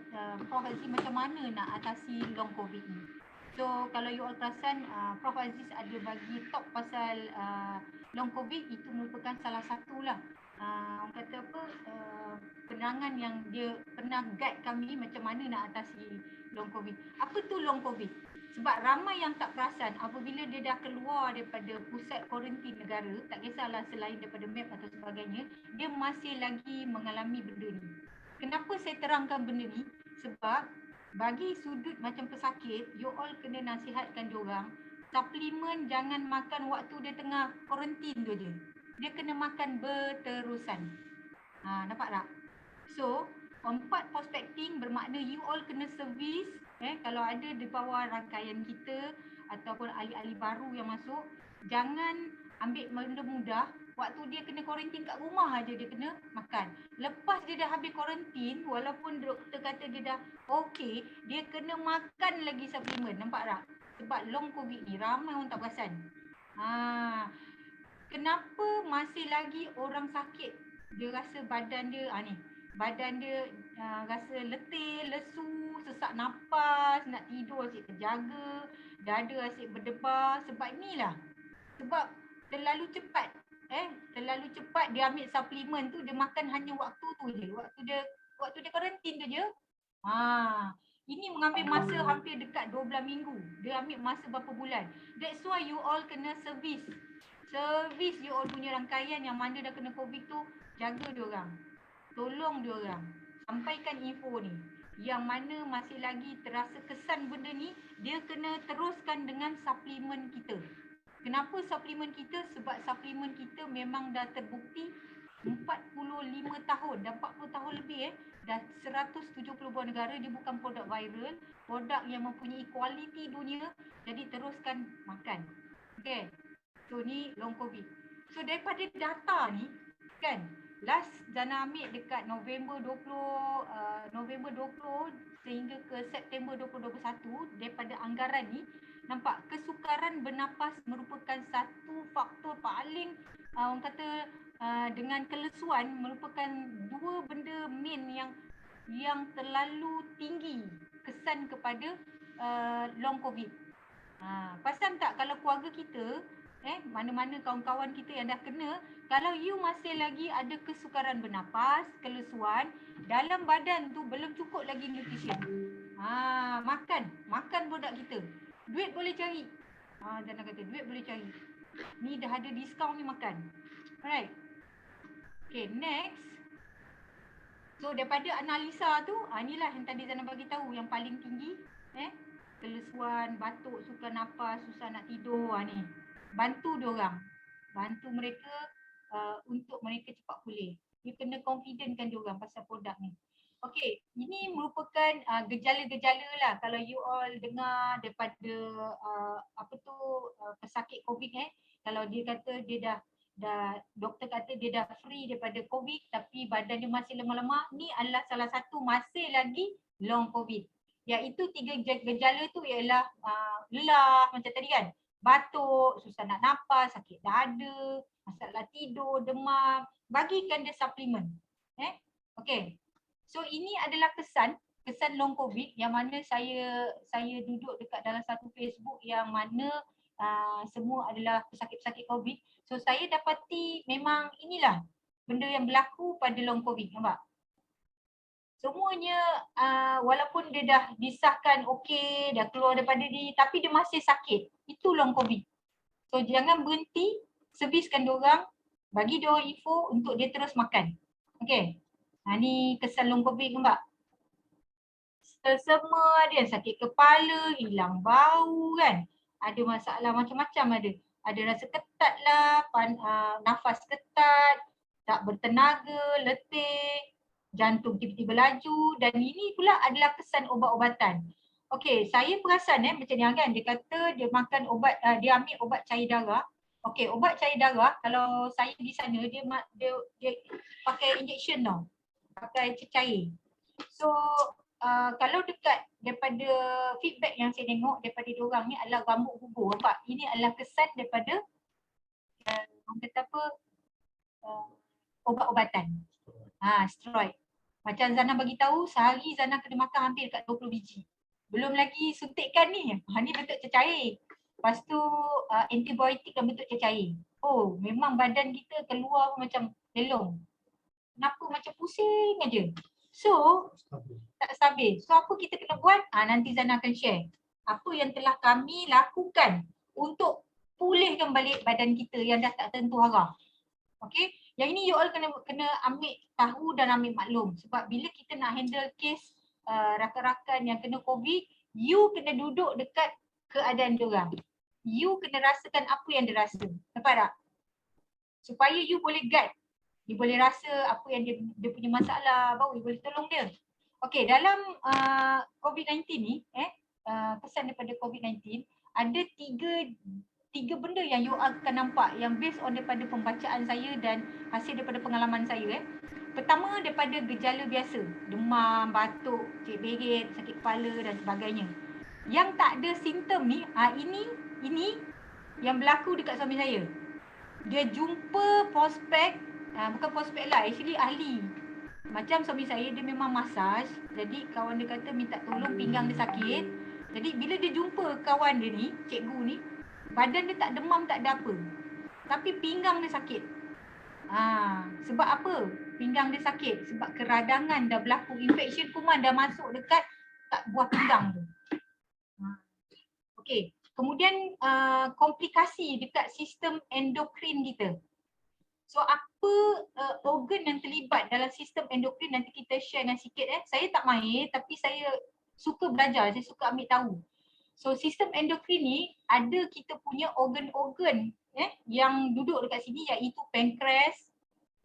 Prof. Aziz macam mana nak atasi long COVID ni. So kalau you all perasan, Prof. Aziz ada bagi talk pasal long COVID, itu merupakan salah satulah orang kata apa, penerangan yang dia pernah guide kami macam mana nak atasi long COVID. Apa tu long COVID? Sebab ramai yang tak perasan apabila dia dah keluar daripada pusat kuarantin negara, tak kisahlah selain daripada MAP atau sebagainya, dia masih lagi mengalami benda ni. Kenapa saya terangkan benda ni? Sebab bagi sudut macam pesakit, you all kena nasihatkan diorang, suplemen jangan makan waktu dia tengah kuarantin tu je. Dia kena makan berterusan. Nampak tak? So, 4 prospecting bermakna you all kena servis kalau ada di bawah rangkaian kita ataupun ahli-ahli baru yang masuk, jangan ambil benda mudah. Waktu dia kena kuarantin kat rumah aja dia kena makan. Lepas dia dah habis kuarantin, walaupun doktor kata dia dah okey, dia kena makan lagi suplemen. Nampak tak? Sebab long COVID ni ramai orang tak perasan. Kenapa masih lagi orang sakit, dia rasa badan dia badan dia rasa letih, lesu, sesak nafas, nak tidur asyik terjaga, dada asyik berdebar. Sebab inilah, sebab terlalu cepat dia ambil suplemen tu, dia makan hanya waktu tu je, waktu dia kuarantin tu je. Ini mengambil masa hampir dekat 12 minggu. Dia ambil masa berapa bulan. That's why you all kena servis you all punya rangkaian yang mana dah kena COVID tu, jaga diorang, tolong diorang, sampaikan info ni. Yang mana masih lagi terasa kesan benda ni, dia kena teruskan dengan suplemen kita. Kenapa suplemen kita? Sebab suplemen kita memang dah terbukti 45 tahun, dah 40 tahun lebih dah 170 buah negara. Dia bukan produk viral, produk yang mempunyai kualiti dunia. Jadi teruskan makan. Okay. So ni long COVID. So daripada data ni kan, last Zana ambil dekat November 20 sehingga ke September 2021, daripada anggaran ni nampak kesukaran bernafas merupakan satu faktor paling orang kata dengan kelesuan, merupakan dua benda main yang terlalu tinggi kesan kepada long COVID. Perasan tak kalau keluarga kita, mana-mana kawan-kawan kita yang dah kena, kalau you masih lagi ada kesukaran bernafas, kelesuan, dalam badan tu belum cukup lagi nutrition. Makan produk kita. Duit boleh cari. Jangan kata duit boleh cari. Ni dah ada diskaun ni, makan. Alright. Okay, next. So daripada analisa tu, inilah yang tadi Zana bagi tahu yang paling tinggi, kelesuan, batuk, sukar nafas, susah nak tidur ni. Bantu diorang. Bantu mereka untuk mereka cepat pulih. You kena confidentkan diorang pasal produk ni. Okey, ini merupakan gejala-gejala lah kalau you all dengar daripada pesakit COVID kalau dia kata dia dah doktor kata dia dah free daripada COVID tapi badan dia masih lemah-lemah, ni adalah salah satu masih lagi long COVID. Iaitu 3 gejala tu ialah lelah macam tadi kan, batuk, susah nak nafas, sakit dada, masalah tidur, demam. Bagikan dia suplemen. Okey. So ini adalah kesan long COVID yang mana saya duduk dekat dalam satu Facebook yang mana semua adalah pesakit-pesakit COVID. So saya dapati memang inilah benda yang berlaku pada long COVID, nampak? Semuanya walaupun dia dah disahkan okey, dah keluar daripada dia, tapi dia masih sakit. Itu long COVID. So jangan berhenti, serviskan diorang, bagi diorang info untuk dia terus makan. Okey. Ni kesan long COVID, nampak? Semua ada, sakit kepala, hilang bau kan. Ada masalah macam-macam ada. Ada rasa ketat lah, nafas ketat, tak bertenaga, letih, jantung tiba-tiba laju, dan ini pula adalah kesan ubat-ubatan. Okey, saya perasan macam ni kan, dia kata dia makan ubat, dia ambil ubat cair darah. Okey, ubat cair darah kalau saya di sana dia pakai injection tau. Pakai cecair. So kalau dekat daripada feedback yang saya tengok daripada diorang ni adalah rambut gugur. Nampak? Ini adalah kesan daripada orang kata apa, ubat-ubatan. Steroid. Macam Zana bagi tahu sehari Zana kena makan hampir dekat 20 biji. Belum lagi suntikan ni. Ni bentuk cecair. Lepas tu antibiotik yang bentuk cecair. Oh, memang badan kita keluar macam lelong. Kenapa macam pusing aja. So, tak stabil. So, apa kita kena buat? Nanti Zana akan share. Apa yang telah kami lakukan untuk pulihkan balik badan kita yang dah tak tentu arah. Okay? Yang ini you all kena ambil tahu dan ambil maklum. Sebab bila kita nak handle kes rakan-rakan yang kena COVID, you kena duduk dekat keadaan diorang. You kena rasakan apa yang dia rasa. Nampak tak? Supaya you boleh guide. You boleh rasa apa yang dia punya masalah, baru you boleh tolong dia. Okay, dalam COVID-19 ni, pesan daripada COVID-19, ada tiga benda yang you akan nampak yang based on daripada pembacaan saya dan hasil daripada pengalaman saya. Pertama, daripada gejala biasa, demam, batuk, cek berit, sakit kepala dan sebagainya. Yang tak ada simptom ni, ini yang berlaku dekat suami saya. Dia jumpa prospek, bukan prospek lah, actually ahli. Macam suami saya, dia memang masaj. Jadi kawan dia kata minta tolong pinggang dia sakit. Jadi bila dia jumpa kawan dia ni, cikgu ni, badan dia tak demam, tak ada apa. Tapi pinggang dia sakit. Sebab apa pinggang dia sakit? Sebab keradangan dah berlaku, infection kuman dah masuk dekat buah pinggang tu. Okey. Kemudian komplikasi dekat sistem endokrin kita. So apa organ yang terlibat dalam sistem endokrin nanti kita share dengan sikit. Saya tak mahir tapi saya suka belajar, saya suka ambil tahu. So sistem endokrin ni ada kita punya organ-organ yang duduk dekat sini iaitu pankreas,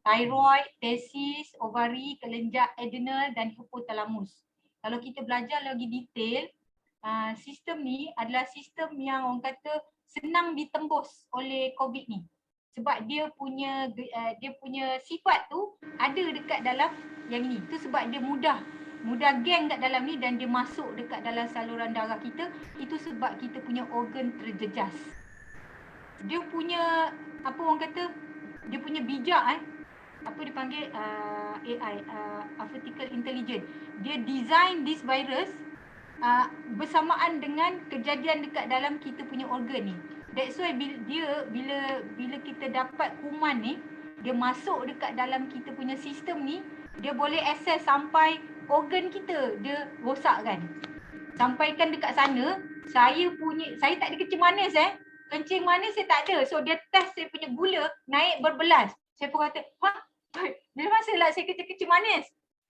thyroid, testis, ovari, kelenjar adrenal dan hipotalamus. Kalau kita belajar lagi detail, sistem ni adalah sistem yang orang kata senang ditembus oleh COVID ni. Sebab dia punya sifat tu ada dekat dalam yang ni. Tu sebab dia mudah geng kat dalam ni dan dia masuk dekat dalam saluran darah kita. Itu sebab kita punya organ terjejas. Dia punya apa orang kata, dia punya bijak apa dipanggil AI, artificial intelligence. Dia design this virus bersamaan dengan kejadian dekat dalam kita punya organ ni. That's why bila kita dapat kuman ni, dia masuk dekat dalam kita punya sistem ni, dia boleh access sampai organ kita, dia rosakkan. Sampaikan dekat sana, saya tak ada kencing manis kencing manis saya tak ada. So dia test saya punya gula naik berbelas. Saya pun kata, bila masa lah saya kencing manis?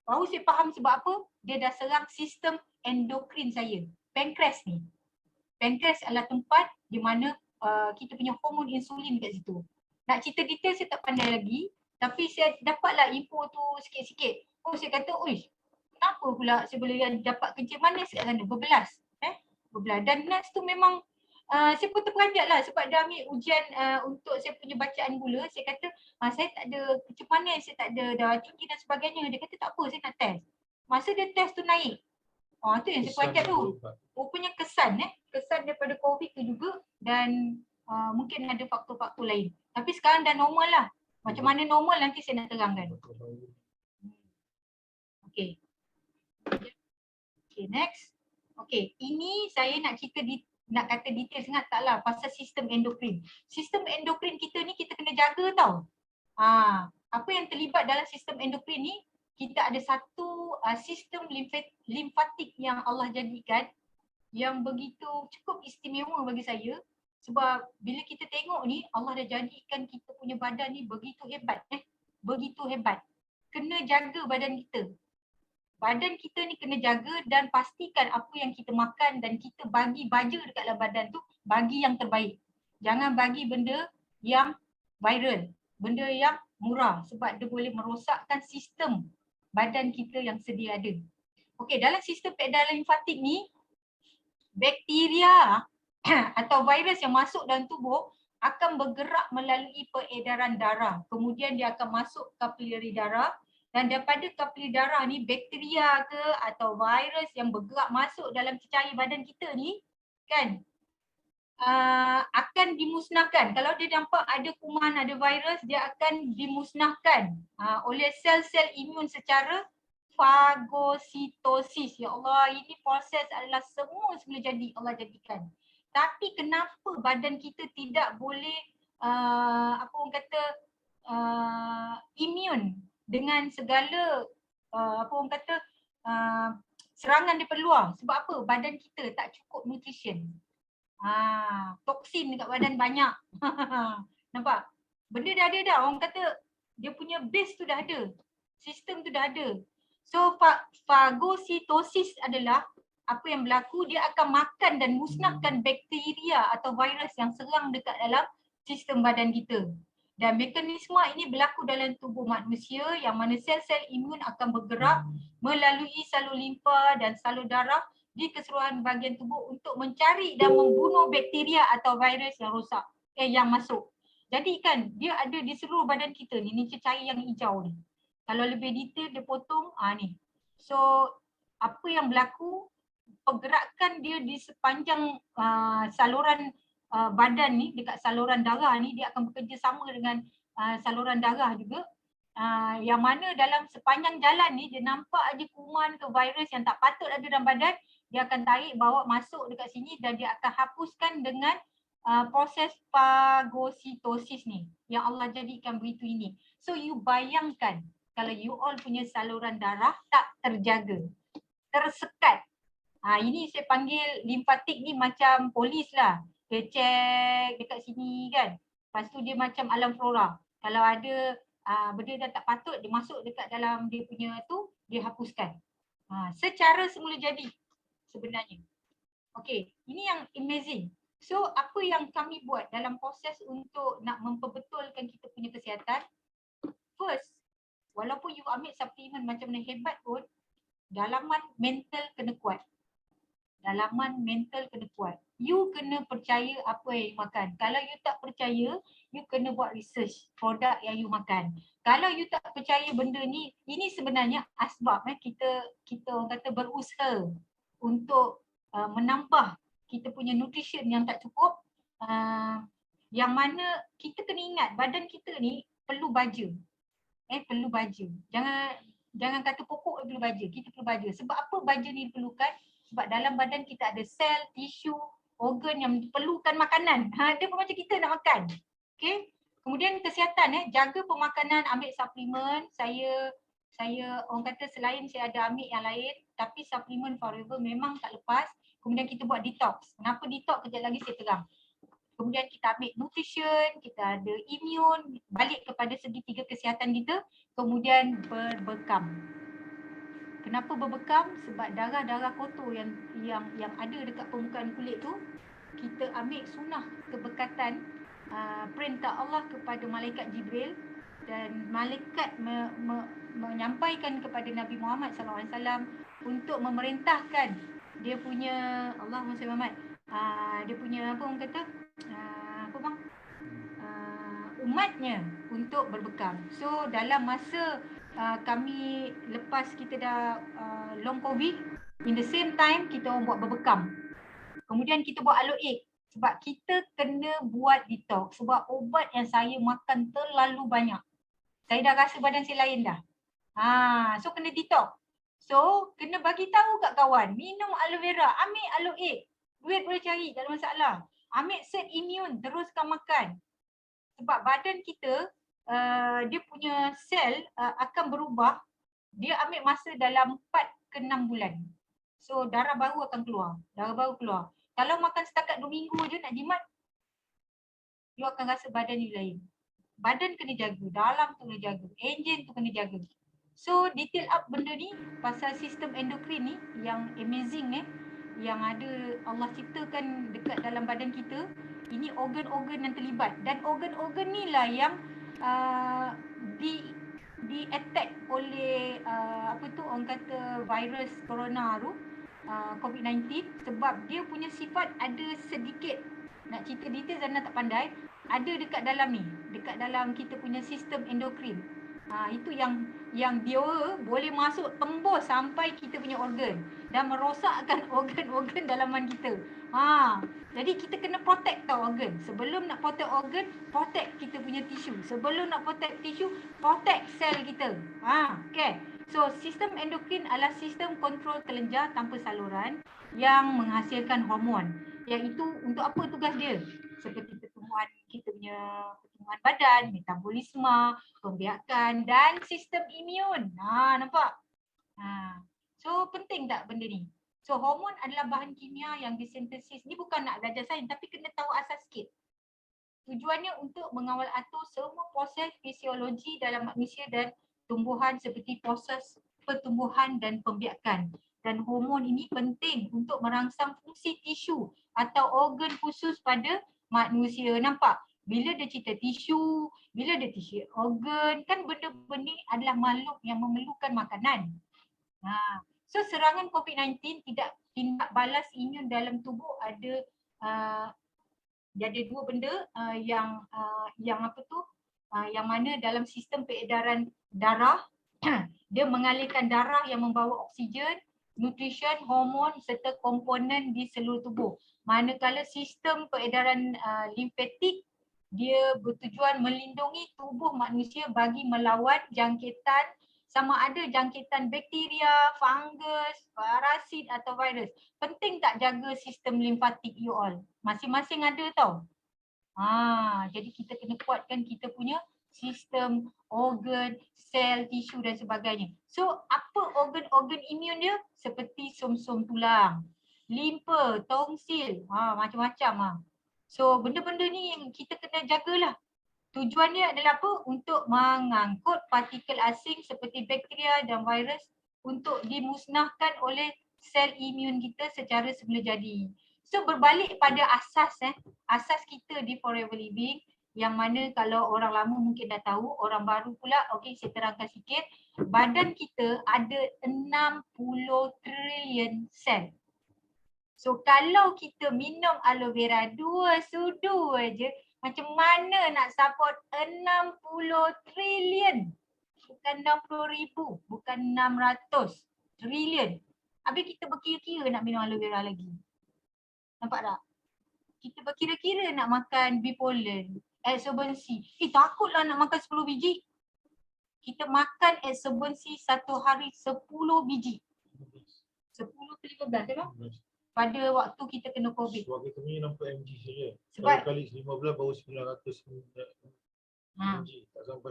Baru saya faham sebab apa? Dia dah serang sistem endokrin saya. Pankreas ni. Pankreas adalah tempat di mana kita punya hormon insulin kat situ. Nak cerita detail saya tak pandai lagi. Tapi saya dapatlah info tu sikit-sikit. Saya kata, kenapa pula saya boleh dapat kencing manis kat sana? Berbelas. Berbelas. Dan nurse tu memang saya pun terperanjat lah sebab dia ambil ujian untuk saya punya bacaan gula. Saya kata, saya tak ada kencing manis, saya tak ada darah tinggi dan sebagainya. Dia kata tak apa, saya nak test. Masa dia test tu naik. Tu yang saya peranjat tu. Rupanya kesan daripada COVID tu juga dan mungkin ada faktor-faktor lain. Tapi sekarang dah normal lah. Macam mana normal nanti saya nak terangkan. Okay, next. Okay, ini saya nak cerita nak kata detail sangat taklah pasal sistem endokrin. Sistem endokrin kita ni kita kena jaga tau. Apa yang terlibat dalam sistem endokrin ni, kita ada satu sistem limfatik yang Allah jadikan yang begitu cukup istimewa bagi saya. Sebab bila kita tengok ni, Allah dah jadikan kita punya badan ni begitu hebat. Begitu hebat. Kena jaga badan kita. Badan kita ni kena jaga dan pastikan apa yang kita makan dan kita bagi baja dekat dalam badan tu, bagi yang terbaik. Jangan bagi benda yang viral, benda yang murah sebab dia boleh merosakkan sistem badan kita yang sedia ada. Okey, dalam sistem peredaran limfatik ni, bakteria atau virus yang masuk dalam tubuh akan bergerak melalui peredaran darah. Kemudian dia akan masuk kapilari darah, dan daripada kapilari darah ni bakteria ke atau virus yang bergerak masuk dalam cecair badan kita ni kan akan dimusnahkan. Kalau dia nampak ada kuman, ada virus, dia akan dimusnahkan oleh sel-sel imun secara fagositosis. Ya Allah, ini proses adalah semua jadi Allah jadikan. Tapi kenapa badan kita tidak boleh apa orang kata imun dengan segala apa orang kata serangan daripada luar? Sebab apa? Badan kita tak cukup nutrition. Toksin dekat badan banyak. Nampak? Benda dah ada dah. Orang kata dia punya base tu dah ada. Sistem tu dah ada. So fagositosis adalah apa yang berlaku, dia akan makan dan musnahkan bakteria atau virus yang serang dekat dalam sistem badan kita. Dan mekanisme ini berlaku dalam tubuh manusia yang mana sel-sel imun akan bergerak melalui salur limfa dan salur darah di keseluruhan bahagian tubuh untuk mencari dan membunuh bakteria atau virus yang rosak, yang masuk. Jadi kan dia ada di seluruh badan kita ni cecair yang hijau ni. Kalau lebih detail dia potong, ni. So apa yang berlaku, pergerakan dia di sepanjang saluran badan ni, dekat saluran darah ni, dia akan bekerja sama dengan saluran darah juga. Yang mana dalam sepanjang jalan ni dia nampak ada kuman ke virus yang tak patut ada dalam badan, dia akan tarik bawa masuk dekat sini dan dia akan hapuskan dengan proses fagositosis ni yang Allah jadikan begitu ini. So you bayangkan kalau you all punya saluran darah tak terjaga, tersekat. Ini saya panggil limfatik ni macam polis lah. Dia check dekat sini kan. Lepas tu dia macam alam flora. Kalau ada benda dah tak patut, dia masuk dekat dalam dia punya tu, dia hapuskan. Secara semula jadi sebenarnya. Okay, ini yang amazing. So apa yang kami buat dalam proses untuk nak memperbetulkan kita punya kesihatan, first, walaupun you ambil suplemen macam mana hebat pun, dalaman mental kena kuat. Dalaman mental kena kuat. You kena percaya apa yang you makan. Kalau you tak percaya, you kena buat research produk yang you makan. Kalau you tak percaya benda ni, ini sebenarnya asbab kita orang kata berusaha untuk menambah kita punya nutrition yang tak cukup. Yang mana kita kena ingat badan kita ni perlu baja. Perlu baja. Jangan kata pokok perlu baja, kita perlu baja. Sebab apa baja ni diperlukan? Sebab dalam badan kita ada sel, tisu, organ yang perlukan makanan. Dia pun macam kita nak makan. Okay. Kemudian kesihatan, jaga pemakanan, ambil suplemen. Saya orang kata selain saya ada ambil yang lain, tapi suplemen forever memang tak lepas. Kemudian kita buat detox. Kenapa detox? Kejap lagi saya terang. Kemudian kita ambil nutrition, kita ada immune, balik kepada segitiga kesihatan kita. Kemudian berbekam. Kenapa berbekam? Sebab darah-darah kotor yang ada dekat permukaan kulit tu, kita ambil sunnah kebekatan perintah Allah kepada malaikat Jibril, dan malaikat menyampaikan kepada Nabi Muhammad SAW untuk memerintahkan dia punya Allahumma salli Muhammad, dia punya apa orang kata umatnya untuk berbekam. So dalam masa kami lepas kita dah long covid, in the same time kita orang buat berbekam. Kemudian kita buat aloe sebab kita kena buat detox sebab ubat yang saya makan terlalu banyak. Saya dah rasa badan saya lain dah. So kena detox. So kena bagi tahu kat kawan, minum aloe vera, ambil aloe. Duit boleh cari, tak ada masalah. Ambil set immune, teruskan makan. Sebab badan kita dia punya sel akan berubah, dia ambil masa dalam 4 ke 6 bulan. So darah baru akan keluar, Kalau makan setakat 2 minggu je nak jimat, you akan rasa badan you lain. Badan kena jaga, dalam tu kena jaga, enjin tu kena jaga. So detail up benda ni pasal sistem endokrin ni yang amazing yang ada Allah ciptakan dekat dalam badan kita. Ini organ-organ yang terlibat, dan organ-organ ni lah yang di attack oleh orang kata virus corona tu, COVID-19, sebab dia punya sifat ada sedikit, nak cerita detail Zana tak pandai, ada dekat dalam ni, dekat dalam kita punya sistem endokrin. Itu yang dia boleh masuk tembus sampai kita punya organ dan merosakkan organ-organ dalaman kita. Jadi kita kena protect tau organ. Sebelum nak protect organ, protect kita punya tisu. Sebelum nak protect tisu, protect sel kita. Okay. So sistem endokrin adalah sistem kontrol kelenjar tanpa saluran yang menghasilkan hormon. Yang itu untuk apa tugas dia? Seperti pertumbuhan kita punya pertumbuhan badan, metabolisme, pembiakan dan sistem imun. Nampak? So penting tak benda ni? So hormon adalah bahan kimia yang disintesis. Ni bukan nak belajar sains tapi kena tahu asas sikit. Tujuannya untuk mengawal atur semua proses fisiologi dalam manusia dan tumbuhan seperti proses pertumbuhan dan pembiakan. Dan hormon ini penting untuk merangsang fungsi tisu atau organ khusus pada manusia. Nampak? Bila dia cerita tisu, bila dia tisu organ, kan benda-benda adalah makhluk yang memerlukan makanan. So serangan COVID-19 tindak balas imun dalam tubuh ada dua benda yang mana dalam sistem peredaran darah dia mengalirkan darah yang membawa oksigen, nutrition, hormon serta komponen di seluruh tubuh. Manakala sistem peredaran limfatik dia bertujuan melindungi tubuh manusia bagi melawan jangkitan, sama ada jangkitan bakteria, fungus, parasit atau virus. Penting tak jaga sistem limfatik you all? Masing-masing ada tau. Jadi kita kena kuatkan kita punya sistem organ, sel, tisu dan sebagainya. So apa organ-organ imun dia? Seperti som-som tulang, limpa, tonsil, macam-macam. So benda-benda ni yang kita kena jagalah. Tujuannya adalah apa? Untuk mengangkut partikel asing seperti bakteria dan virus untuk dimusnahkan oleh sel imun kita secara semula jadi. So berbalik pada asas kita di Forever Living yang mana kalau orang lama mungkin dah tahu, orang baru pula, okey saya terangkan sikit. Badan kita ada 60 trilion sel. So kalau kita minum aloe vera 2 sudu aja, macam mana nak support 60 trilion? Bukan 60,000, bukan 600 trilion. Habis kita berkira-kira nak minum aloe vera lagi. Nampak tak? Kita berkira-kira nak makan bipolen, absorbency. Takutlah nak makan 10 biji. Kita makan absorbency satu hari 10 biji. 10 ke 15 kan? Pada waktu kita kena COVID. Sebab kita ni 60 mg saja. Sebab kali 15 baru 900 mg. Tak sampai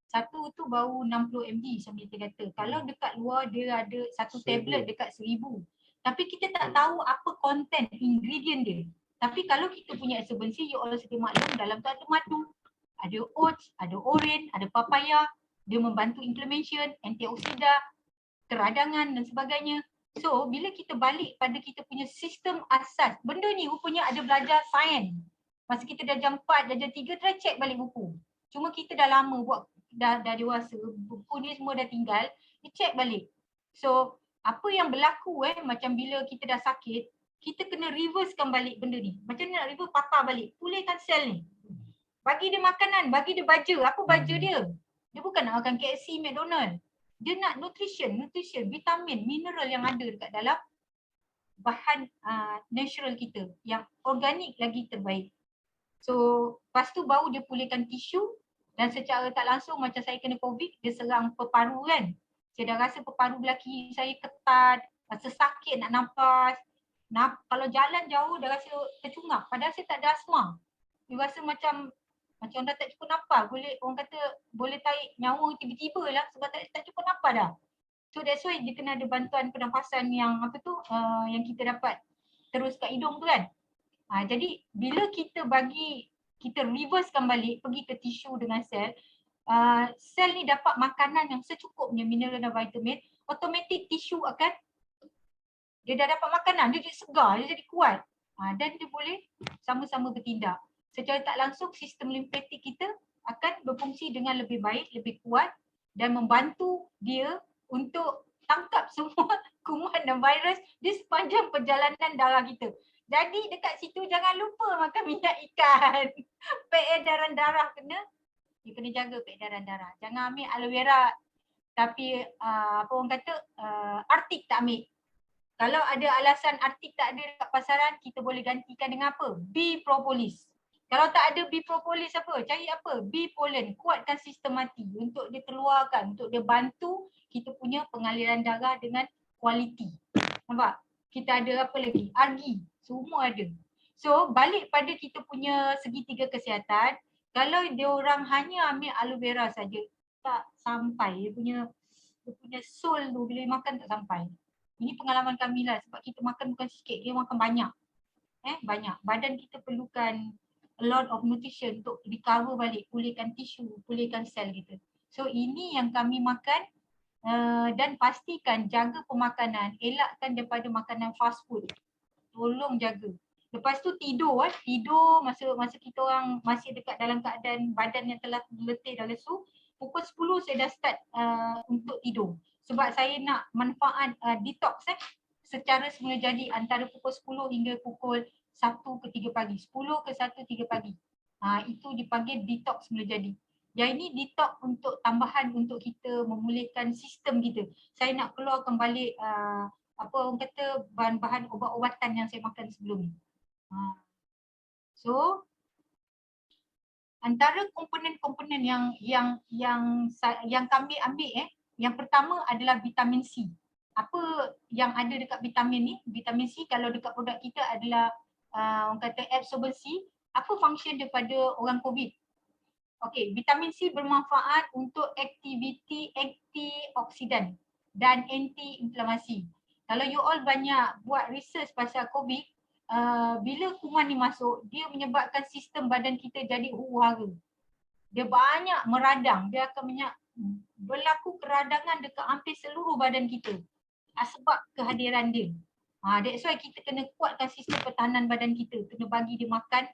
satu tu baru 60 mg sambil kita kata. Kalau dekat luar dia ada satu tablet dekat 1000. Tapi kita tak tahu apa konten ingredient dia. Tapi kalau kita punya absorbency, you all sedia maklum dalam tu ada madu, ada oats, ada oren, ada papaya. Dia membantu inflammation, antioksidan, keradangan dan sebagainya. So bila kita balik pada kita punya sistem asas, benda ni rupanya ada belajar sains. Masa kita dah jam 4, dah jam 3, try check balik buku. Cuma kita dah lama buat, dah dewasa, buku ni semua dah tinggal, dia check balik. So apa yang berlaku macam bila kita dah sakit, kita kena reversekan balik benda ni. Macam mana nak reverse? Patah balik, pulihkan sel ni. Bagi dia makanan, bagi dia baja. Apa baja dia? Dia bukan nak makan KFC, McDonald. Dia nak nutrition, vitamin, mineral yang ada dekat dalam bahan natural kita. Yang organik lagi terbaik. So lepas tu baru dia pulihkan tisu dan secara tak langsung macam saya kena COVID, dia serang peparu kan. Saya dah rasa peparu belah kiri saya ketat, rasa sakit nak nafas. Kalau jalan jauh dah rasa tercungap. Padahal saya tak ada asma. Dia rasa macam dah tak cukup nafas. Orang kata boleh tarik nyawa tiba-tiba lah sebab tak cukup nafas dah. So that's why dia kena ada bantuan pernafasan yang yang kita dapat terus kat hidung tu kan. Jadi bila kita reversekan balik, pergi ke tisu dengan sel, sel ni dapat makanan yang secukupnya, mineral dan vitamin, automatik tisu akan, dia dah dapat makanan, dia jadi segar, dia jadi kuat. Dan dia boleh sama-sama bertindak. Secara tak langsung sistem limfatik kita akan berfungsi dengan lebih baik, lebih kuat dan membantu dia untuk tangkap semua kuman dan virus di sepanjang perjalanan darah kita. Jadi dekat situ jangan lupa makan minyak ikan. Peredaran darah kena jaga peredaran darah. Jangan ambil aloe vera tapi apa orang kata artik tak ambil. Kalau ada alasan artik tak ada dekat pasaran, kita boleh gantikan dengan apa? Bee propolis. Kalau tak ada bee propolis apa? Cari apa? Bee pollen. Kuatkan sistem mati untuk dia keluarkan, untuk dia bantu kita punya pengaliran darah dengan kualiti. Nampak? Kita ada apa lagi? Argi. Semua ada. So balik pada kita punya segitiga kesihatan, kalau dia orang hanya ambil aloe vera saja, tak sampai. Dia punya soul tu bila makan tak sampai. Ini pengalaman kami lah sebab kita makan bukan sikit, dia makan banyak. Banyak. Badan kita perlukan a lot of nutrition untuk recover balik, pulihkan tisu, pulihkan sel kita. So ini yang kami makan dan pastikan jaga pemakanan, elakkan daripada makanan fast food. Tolong jaga. Lepas tu tidur masa kita orang masih dekat dalam keadaan badan yang telah letih dan lesu, pukul 10 saya dah start untuk tidur. Sebab saya nak manfaat detox secara semula jadi antara pukul 10 hingga pukul 1 ke 3 pagi. 10 ke 1, 3 pagi. Itu dipanggil detox semula jadi. Yang ini detox untuk tambahan untuk kita memulihkan sistem kita. Saya nak keluarkan balik apa orang kata bahan-bahan ubat-ubatan yang saya makan sebelum ni. So antara komponen-komponen yang kami ambil yang pertama adalah vitamin C. Apa yang ada dekat vitamin ni? Vitamin C kalau dekat produk kita adalah orang kata absorbency. Apa function daripada orang COVID? Okey, vitamin C bermanfaat untuk aktiviti antioksidan dan anti-inflamasi. Kalau you all banyak buat research pasal COVID, bila kuman ni masuk, dia menyebabkan sistem badan kita jadi huru-hara. Dia banyak meradang, dia akan berlaku keradangan dekat hampir seluruh badan kita sebab kehadiran dia. That's why kita kena kuatkan sistem pertahanan badan kita, kena bagi dia makan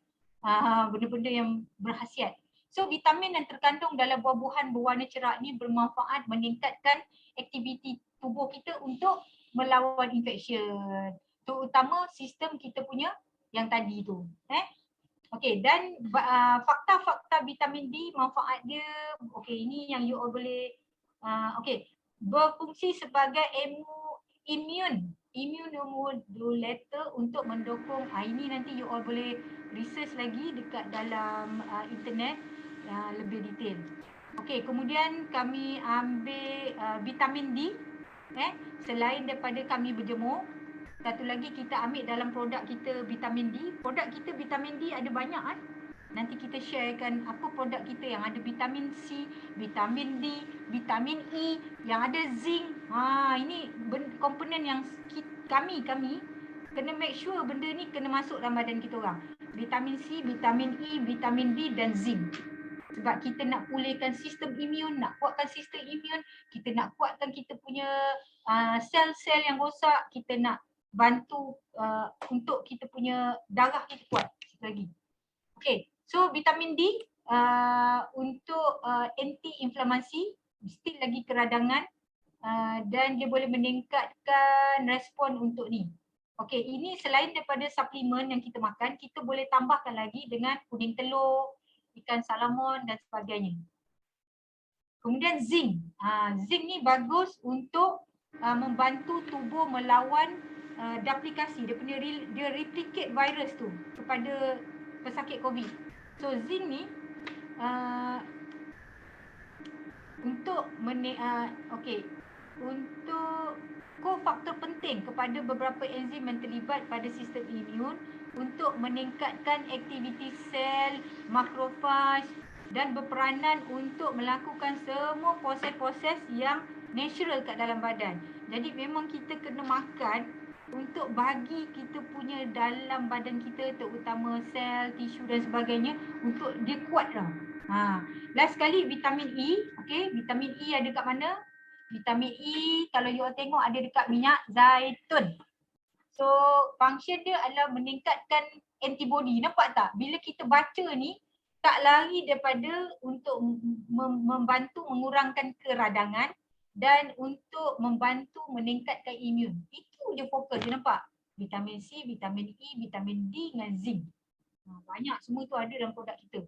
benda-benda yang berkhasiat. So vitamin yang terkandung dalam buah-buahan berwarna cerah ni bermanfaat meningkatkan aktiviti tubuh kita untuk melawan infection. Terutama sistem kita punya yang tadi tu. Okey, dan fakta-fakta vitamin D, manfaat dia, okey, ini yang you all boleh, okey, berfungsi sebagai immunomodulator untuk mendukung, ini nanti you all boleh research lagi dekat dalam internet lebih detail. Okey, kemudian kami ambil vitamin D, selain daripada kami berjemur. Satu lagi kita ambil dalam produk kita vitamin D. Produk kita vitamin D ada banyak Nanti kita sharekan apa produk kita yang ada vitamin C, vitamin D, vitamin E, yang ada zinc. Ini komponen yang kami kena make sure benda ni kena masuk dalam badan kita orang. Vitamin C, vitamin E, vitamin D dan zinc. Sebab kita nak pulihkan sistem imun, nak kuatkan sistem imun, kita nak kuatkan kita punya sel-sel yang rosak, kita nak bantu untuk kita punya darah kita kuat lagi. Okay, so vitamin D untuk anti-inflamasi, still lagi keradangan dan dia boleh meningkatkan respon untuk ni. Okay, ini selain daripada suplemen yang kita makan, kita boleh tambahkan lagi dengan kuning telur, ikan salamon dan sebagainya. Kemudian zinc. Zinc ni bagus untuk membantu tubuh melawan duplikasi, dia replicate virus tu kepada pesakit COVID. So zinc ni untuk kofaktor penting kepada beberapa enzim yang terlibat pada sistem imun untuk meningkatkan aktiviti sel, makrofag dan berperanan untuk melakukan semua proses-proses yang natural kat dalam badan. Jadi memang kita kena makan untuk bagi kita punya dalam badan kita, terutama sel, tisu dan sebagainya, untuk dia kuat lah. Last sekali vitamin E. Okay, vitamin E ada kat mana? Vitamin E kalau you all tengok ada dekat minyak zaitun. So function dia adalah meningkatkan antibody. Nampak tak? Bila kita baca ni, tak lari daripada untuk membantu mengurangkan keradangan dan untuk membantu meningkatkan imun. Itu je fokus, je nampak? vitamin C, vitamin E, vitamin D dengan zinc. Banyak semua tu ada dalam produk kita.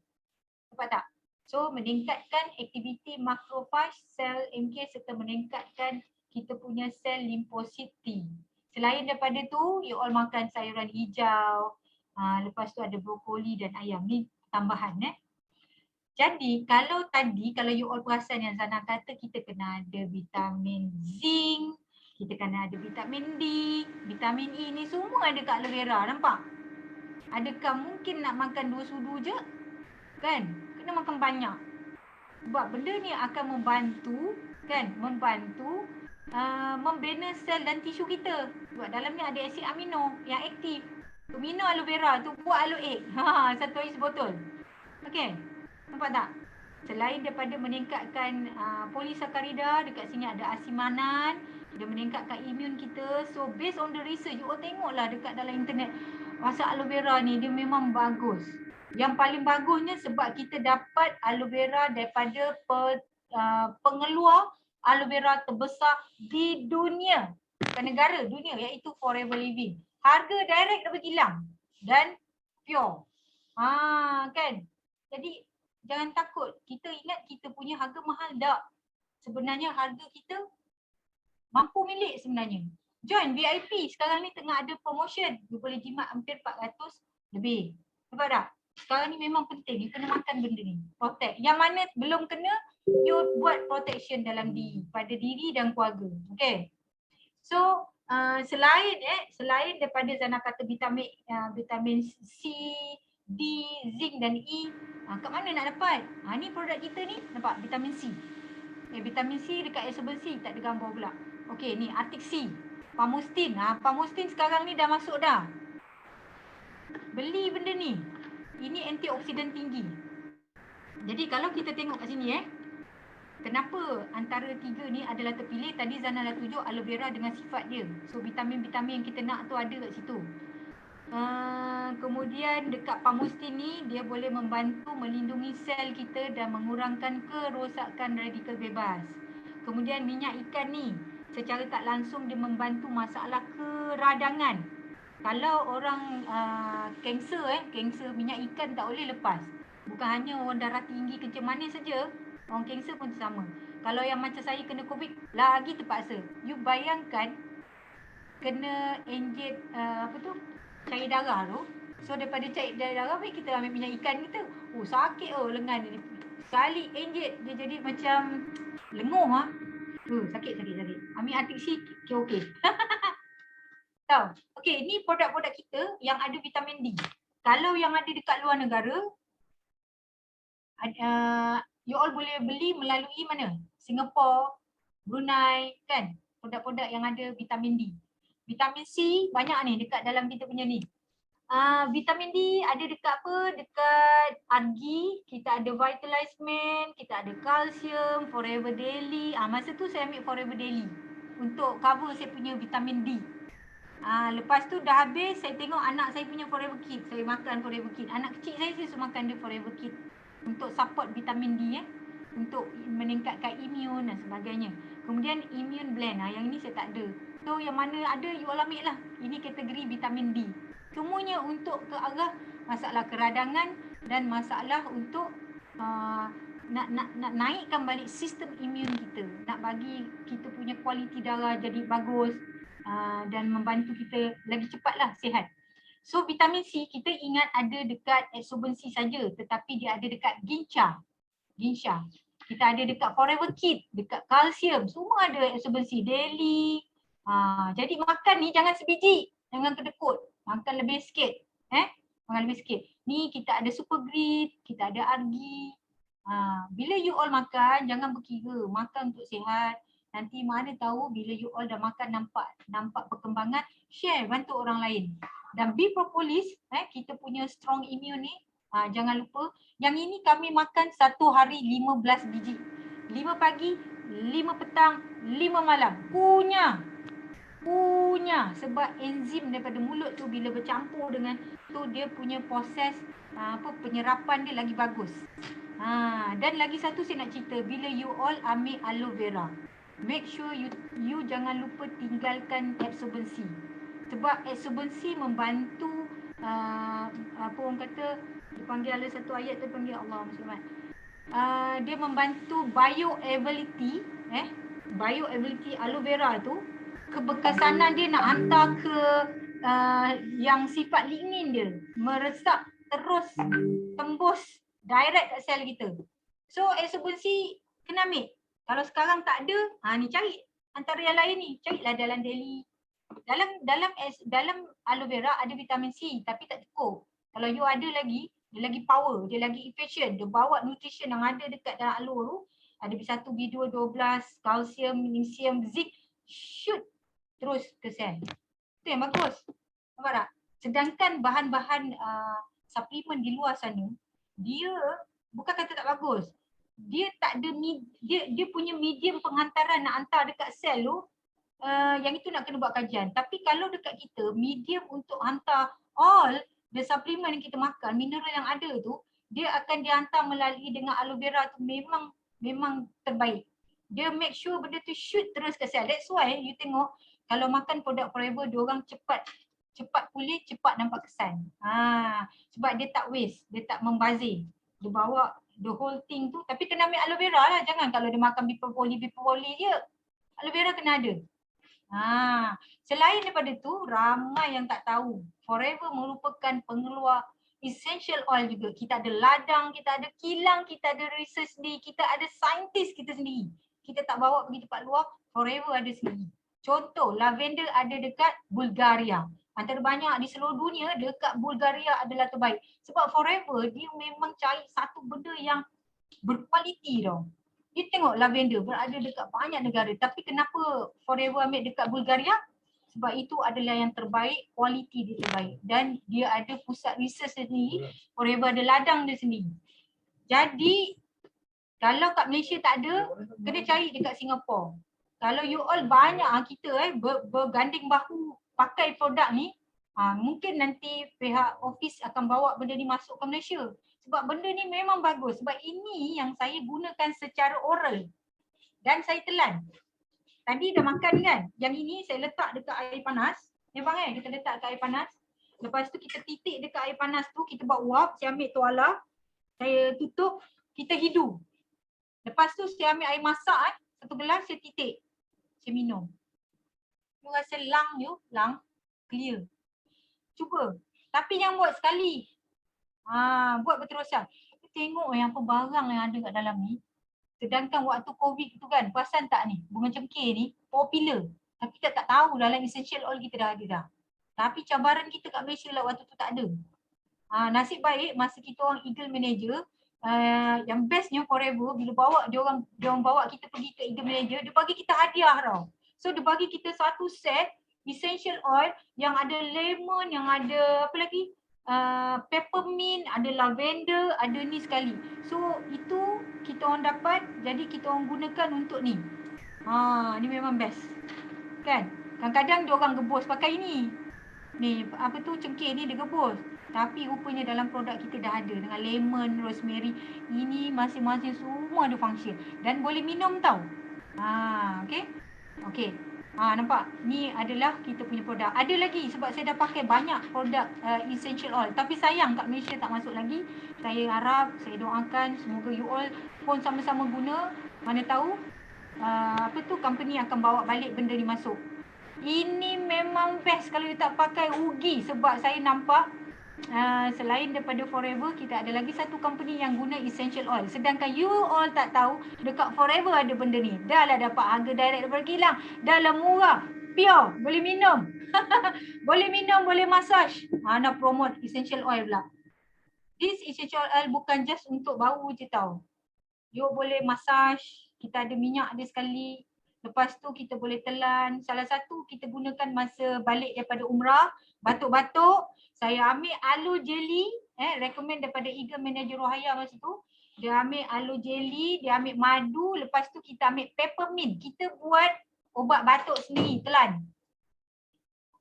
Nampak tak? So meningkatkan aktiviti makrofag, sel MK serta meningkatkan kita punya sel limfosit T. Selain daripada tu, you all makan sayuran hijau, lepas tu ada brokoli dan ayam. Ni tambahan Jadi kalau you all perasan yang Zana kata kita kena ada vitamin zinc, kita kena ada vitamin D, vitamin E ni semua ada kat aloe vera, nampak? Adakah mungkin nak makan 2 sudu je? Kan? Kena makan banyak. Sebab benda ni akan membantu membina sel dan tisu kita. Sebab dalam ni ada asid amino yang aktif. Tu minum aloe vera, tu buat aloe egg. Satu hari sebotol. Okey. Nampak tak? Selain daripada meningkatkan polisakarida, dekat sini ada asimanan, dia meningkatkan imun kita. So based on the research, you all tengoklah dekat dalam internet. Masa aloe vera ni dia memang bagus. Yang paling bagusnya sebab kita dapat aloe vera daripada pengeluar aloe vera terbesar di dunia. Bukan negara, dunia, iaitu Forever Living. Harga direct dapat hilang dan pure. Kan? Jadi jangan takut. Kita ingat kita punya harga mahal tak? Sebenarnya harga kita mampu milik sebenarnya. Join VIP sekarang ni tengah ada promotion. You boleh jimat hampir 400 lebih. Nampak tak? Sekarang ni memang penting. You kena makan benda ni. Protect. Yang mana belum kena, you buat protection dalam diri. Pada diri dan keluarga. Okay. So, selain daripada Zana kata vitamin C, D, zinc dan E, kat mana nak dapat? Ni produk kita ni, nampak vitamin C. Vitamin C dekat absorben C, tak ada gambar pula. Okay, ni Arctic C. Pamustin. Pamustin sekarang ni dah masuk dah. Beli benda ni. Ini antioksidan tinggi. Jadi kalau kita tengok kat sini kenapa antara 3 ni adalah terpilih. Tadi Zana dah tunjuk aloe vera dengan sifat dia. So vitamin-vitamin yang kita nak tu ada kat situ. Kemudian dekat pamustin ni dia boleh membantu melindungi sel kita dan mengurangkan kerosakan radikal bebas. Kemudian minyak ikan ni secara tak langsung dia membantu masalah keradangan. Kalau orang kanser minyak ikan tak boleh lepas. Bukan hanya orang darah tinggi kencing manis saja, orang kanser pun sama. Kalau yang macam saya kena COVID lagi terpaksa. You bayangkan kena inject cair darah tu. So daripada cair darah kita ambil minyak ikan kita. Sakit lengan ni. Sekali inject dia jadi macam lenguh sakit. Ambil Arctic C okey. Tahu. Okey, ni produk-produk kita yang ada vitamin D. Kalau yang ada dekat luar negara, you all boleh beli melalui mana? Singapore, Brunei, kan? Produk-produk yang ada vitamin D. Vitamin C banyak ni dekat dalam kita punya ni. Vitamin D ada dekat Dekat Argi, kita ada Vitalize Man, kita ada kalsium, Forever Daily. Masa tu saya ambil Forever Daily untuk cover saya punya vitamin D. Lepas tu dah habis, saya tengok anak saya punya Forever Kid. Saya makan Forever Kid. Anak kecil saya suka makan dia Forever Kid untuk support vitamin D untuk meningkatkan imun dan sebagainya. Kemudian immune blend. Yang ini saya tak ada. So yang mana ada you all ambil lah. Ini kategori vitamin D. Semuanya untuk ke arah masalah keradangan dan masalah untuk nak naikkan balik sistem imun kita. Nak bagi kita punya kualiti darah jadi bagus. Dan membantu kita lagi cepatlah sihat. So vitamin C kita ingat ada dekat absorben C saja, tetapi dia ada dekat Gincha. Kita ada dekat Forever Kid, dekat kalsium, semua ada absorben C. Daily. Jadi makan ni jangan sebiji, jangan kedekut. Makan lebih sikit. Makan lebih sikit. Ni kita ada Super Grit, kita ada Argi. Bila you all makan jangan berkira, makan untuk sihat. Nanti mana tahu bila you all dah makan nampak perkembangan, share, bantu orang lain. Dan B propolis, kita punya strong immune ni, jangan lupa. Yang ini kami makan satu hari 15 biji. 5 pagi, 5 petang, 5 malam. Punya. Sebab enzim daripada mulut tu bila bercampur dengan tu dia punya proses penyerapan dia lagi bagus. Dan lagi satu saya nak cerita, bila you all ambil aloe vera, make sure you jangan lupa tinggalkan absorben C. Sebab absorbency membantu apa orang kata, dipanggil ada satu ayat tu panggil Allah Muslimat. Dia membantu bioavailability bioavailability aloe vera tu, kebekasanan dia nak hantar ke yang sifat lignin dia, meresap terus tembus direct kat sel kita. So absorbency kena ambil. Kalau sekarang tak ada, ni cari antara yang lain ni, carilah dalam daily. Dalam aloe vera ada vitamin C tapi tak cukup. Kalau you ada lagi, dia lagi power, dia lagi efficient, dia bawa nutrition yang ada dekat dalam aloe tu. Ada B1, B2, 12, kalsium, magnesium, zinc, shoot terus ke sel. Itu yang bagus. Nampak tak? Sedangkan bahan-bahan suplemen di luar sana, dia bukan kata tak bagus. Dia tak ada dia punya medium penghantaran nak hantar dekat sel tu, yang itu nak kena buat kajian. Tapi kalau dekat kita, medium untuk hantar all the supplement yang kita makan, mineral yang ada tu, dia akan dihantar melalui dengan aloe vera tu memang terbaik. Dia make sure benda tu shoot terus ke sel. That's why you tengok kalau makan produk Forever, diorang cepat pulih, cepat nampak kesan. Sebab dia tak waste, dia tak membazir. Dia bawa the whole thing tu, tapi kena ambil aloe vera lah. Jangan kalau dia makan bipoli je. Aloe vera kena ada. Selain daripada tu, ramai yang tak tahu Forever merupakan pengeluar essential oil juga. Kita ada ladang, kita ada kilang, kita ada research sendiri, kita ada saintis kita sendiri. Kita tak bawa pergi tempat luar, Forever ada sendiri. Contoh, lavender ada dekat Bulgaria. Antara banyak di seluruh dunia, dekat Bulgaria adalah terbaik. Sebab Forever dia memang cari satu benda yang berkualiti tau. Dia tengok lavender berada dekat banyak negara. Tapi kenapa Forever ambil dekat Bulgaria? Sebab itu adalah yang terbaik, kualiti dia terbaik. Dan dia ada pusat research sendiri, Forever ada ladang dia sendiri. Jadi, kalau kat Malaysia tak ada, kena cari dekat Singapura. Kalau you all banyak kita berganding bahu pakai produk ni, mungkin nanti pihak office akan bawa benda ni masuk ke Malaysia. Sebab benda ni memang bagus. Sebab ini yang saya gunakan secara oral. Dan saya telan. Tadi dah makan kan? Yang ini saya letak dekat air panas. Memang kita letak dekat air panas. Lepas tu kita titik dekat air panas tu, kita buat uap. Saya ambil tuala. Saya tutup. Kita hidu. Lepas tu saya ambil air masak satu gelas, saya titik. Saya minum. You rasa lang clear. Cuba. Tapi jangan buat sekali. Buat berterusan. Tengok yang apa barang yang ada kat dalam ni. Sedangkan waktu COVID tu kan, perasan tak ni? Bunga cengkeh ni popular. Tapi kita tak tahu dalam essential oil kita dah ada dah. Tapi cabaran kita kat Malaysia lah waktu tu tak ada. Nasib baik masa kita orang Eagle Manager, yang bestnya Forever, bila bawa dia orang bawa kita pergi ke Eagle Manager, dia bagi kita hadiah tau. So dia bagi kita satu set essential oil yang ada lemon, yang ada apa lagi? Peppermint, ada lavender, ada ni sekali. So itu kita orang dapat, jadi kita orang gunakan untuk ni. Ni memang best. Kan? Kadang-kadang dia orang gebus pakai ni. Ni apa tu, cengkeh ni dia gebus. Tapi rupanya dalam produk kita dah ada dengan lemon, rosemary. Ini masing-masing semua ada function dan boleh minum tau. Okey. Nampak? Ni adalah kita punya produk. Ada lagi sebab saya dah pakai banyak produk essential oil. Tapi sayang kat Malaysia tak masuk lagi. Saya harap, saya doakan semoga you all pun sama-sama guna. Mana tahu company akan bawa balik benda ni masuk. Ini memang best kalau you tak pakai, rugi. Sebab saya nampak selain daripada Forever, kita ada lagi satu company yang guna essential oil. Sedangkan you all tak tahu dekat Forever ada benda ni. Dah lah dapat harga direct daripada kilang. Dah lah murah, pure, boleh minum. Boleh minum, boleh massage. Nak promote essential oil pula. This essential oil bukan just untuk bau je tau. You boleh massage, kita ada minyak dia sekali. Lepas tu kita boleh telan. Salah satu kita gunakan masa balik daripada umrah, batuk-batuk. Saya ambil aloe jelly, recommend daripada Eagle Manager Rohaya masa tu. Dia ambil aloe jelly, dia ambil madu, lepas tu kita ambil peppermint. Kita buat ubat batuk sendiri, telan.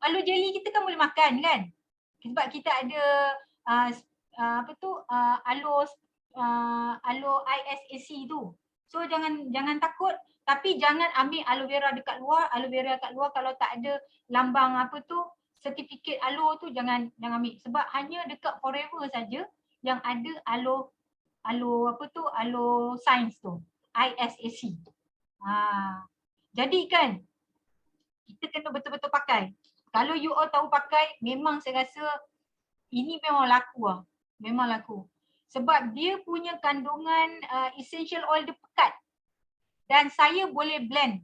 Aloe jelly kita kan boleh makan kan? Sebab kita ada aloe ISAC tu. So jangan takut, tapi jangan ambil aloe vera dekat luar. Aloe vera kat luar kalau tak ada lambang sertifikat aloe tu jangan ambil sebab hanya dekat Forever saja yang ada aloe science tu, ISAC. Jadi kan kita kena betul-betul pakai. Kalau you all tahu pakai, memang saya rasa ini memang laku lah. Memang laku. Sebab dia punya kandungan essential oil dia pekat. Dan saya boleh blend.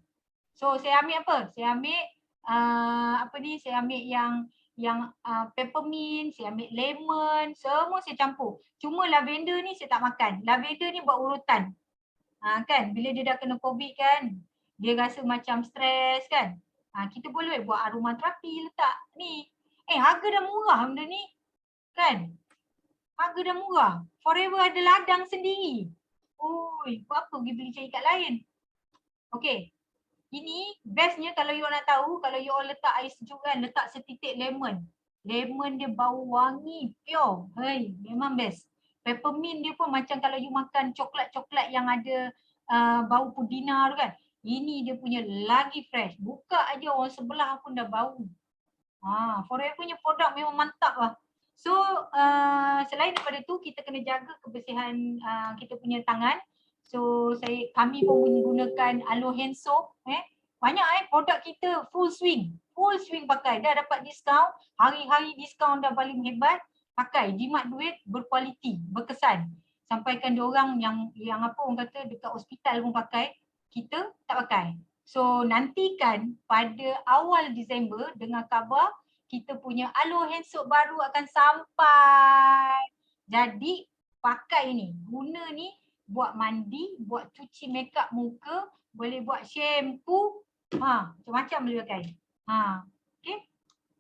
So saya ambil apa? Saya ambil saya ambil yang peppermint, saya ambil lemon, semua saya campur. Cuma lavender ni saya tak makan. Lavender ni buat urutan. Kan bila dia dah kena COVID kan, dia rasa macam stres kan. Kita boleh buat aromaterapi letak ni. Harga dah murah benda ni. Kan? Harga dah murah. Forever ada ladang sendiri. Oi, buat apa pergi beli cari kat lain? Okey. Ini bestnya kalau you nak tahu, kalau you letak air sejuk kan, letak setitik lemon. Lemon dia bau wangi, pure. Hei, memang best. Peppermint dia pun macam kalau you makan coklat-coklat yang ada bau pudina tu kan. Ini dia punya lagi fresh. Buka aja orang sebelah pun dah bau. Forever punya produk memang mantap lah. So selain daripada tu kita kena jaga kebersihan kita punya tangan. So kami pun menggunakan aloe hand soap. Banyak produk kita full swing pakai. Dah dapat diskaun, hari-hari diskaun dah paling hebat. Pakai, jimat duit, berkualiti, berkesan. Sampaikan diorang yang apa orang kata dekat hospital pun pakai, kita tak pakai. So nantikan pada awal Disember dengan khabar kita punya aloe hand soap baru akan sampai. Jadi pakai ni, guna ni buat mandi, buat cuci makeup muka, boleh buat shampoo, macam-macam boleh pakai. Okay.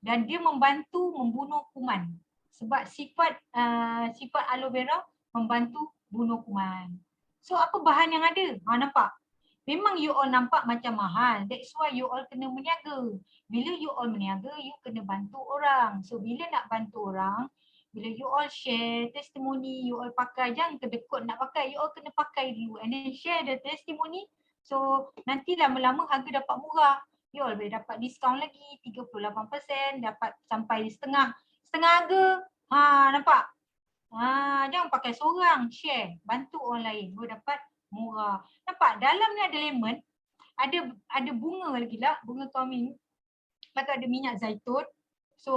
Dan dia membantu membunuh kuman. Sebab sifat aloe vera membantu bunuh kuman. So apa bahan yang ada? Nampak? Memang you all nampak macam mahal. That's why you all kena meniaga. Bila you all meniaga, you kena bantu orang. So bila nak bantu orang, bila you all share testimoni, you all pakai, jangan kedekut nak pakai. You all kena pakai dulu and then share the testimoni. So nanti lama-lama harga dapat murah. You all boleh dapat diskaun lagi 38%, dapat sampai setengah harga. Nampak? Jangan pakai seorang, share, bantu orang lain, boleh dapat murah. Nampak dalam ni ada lemon, ada bunga lagi lah, bunga kamin. Lepas tu ada minyak zaitun. So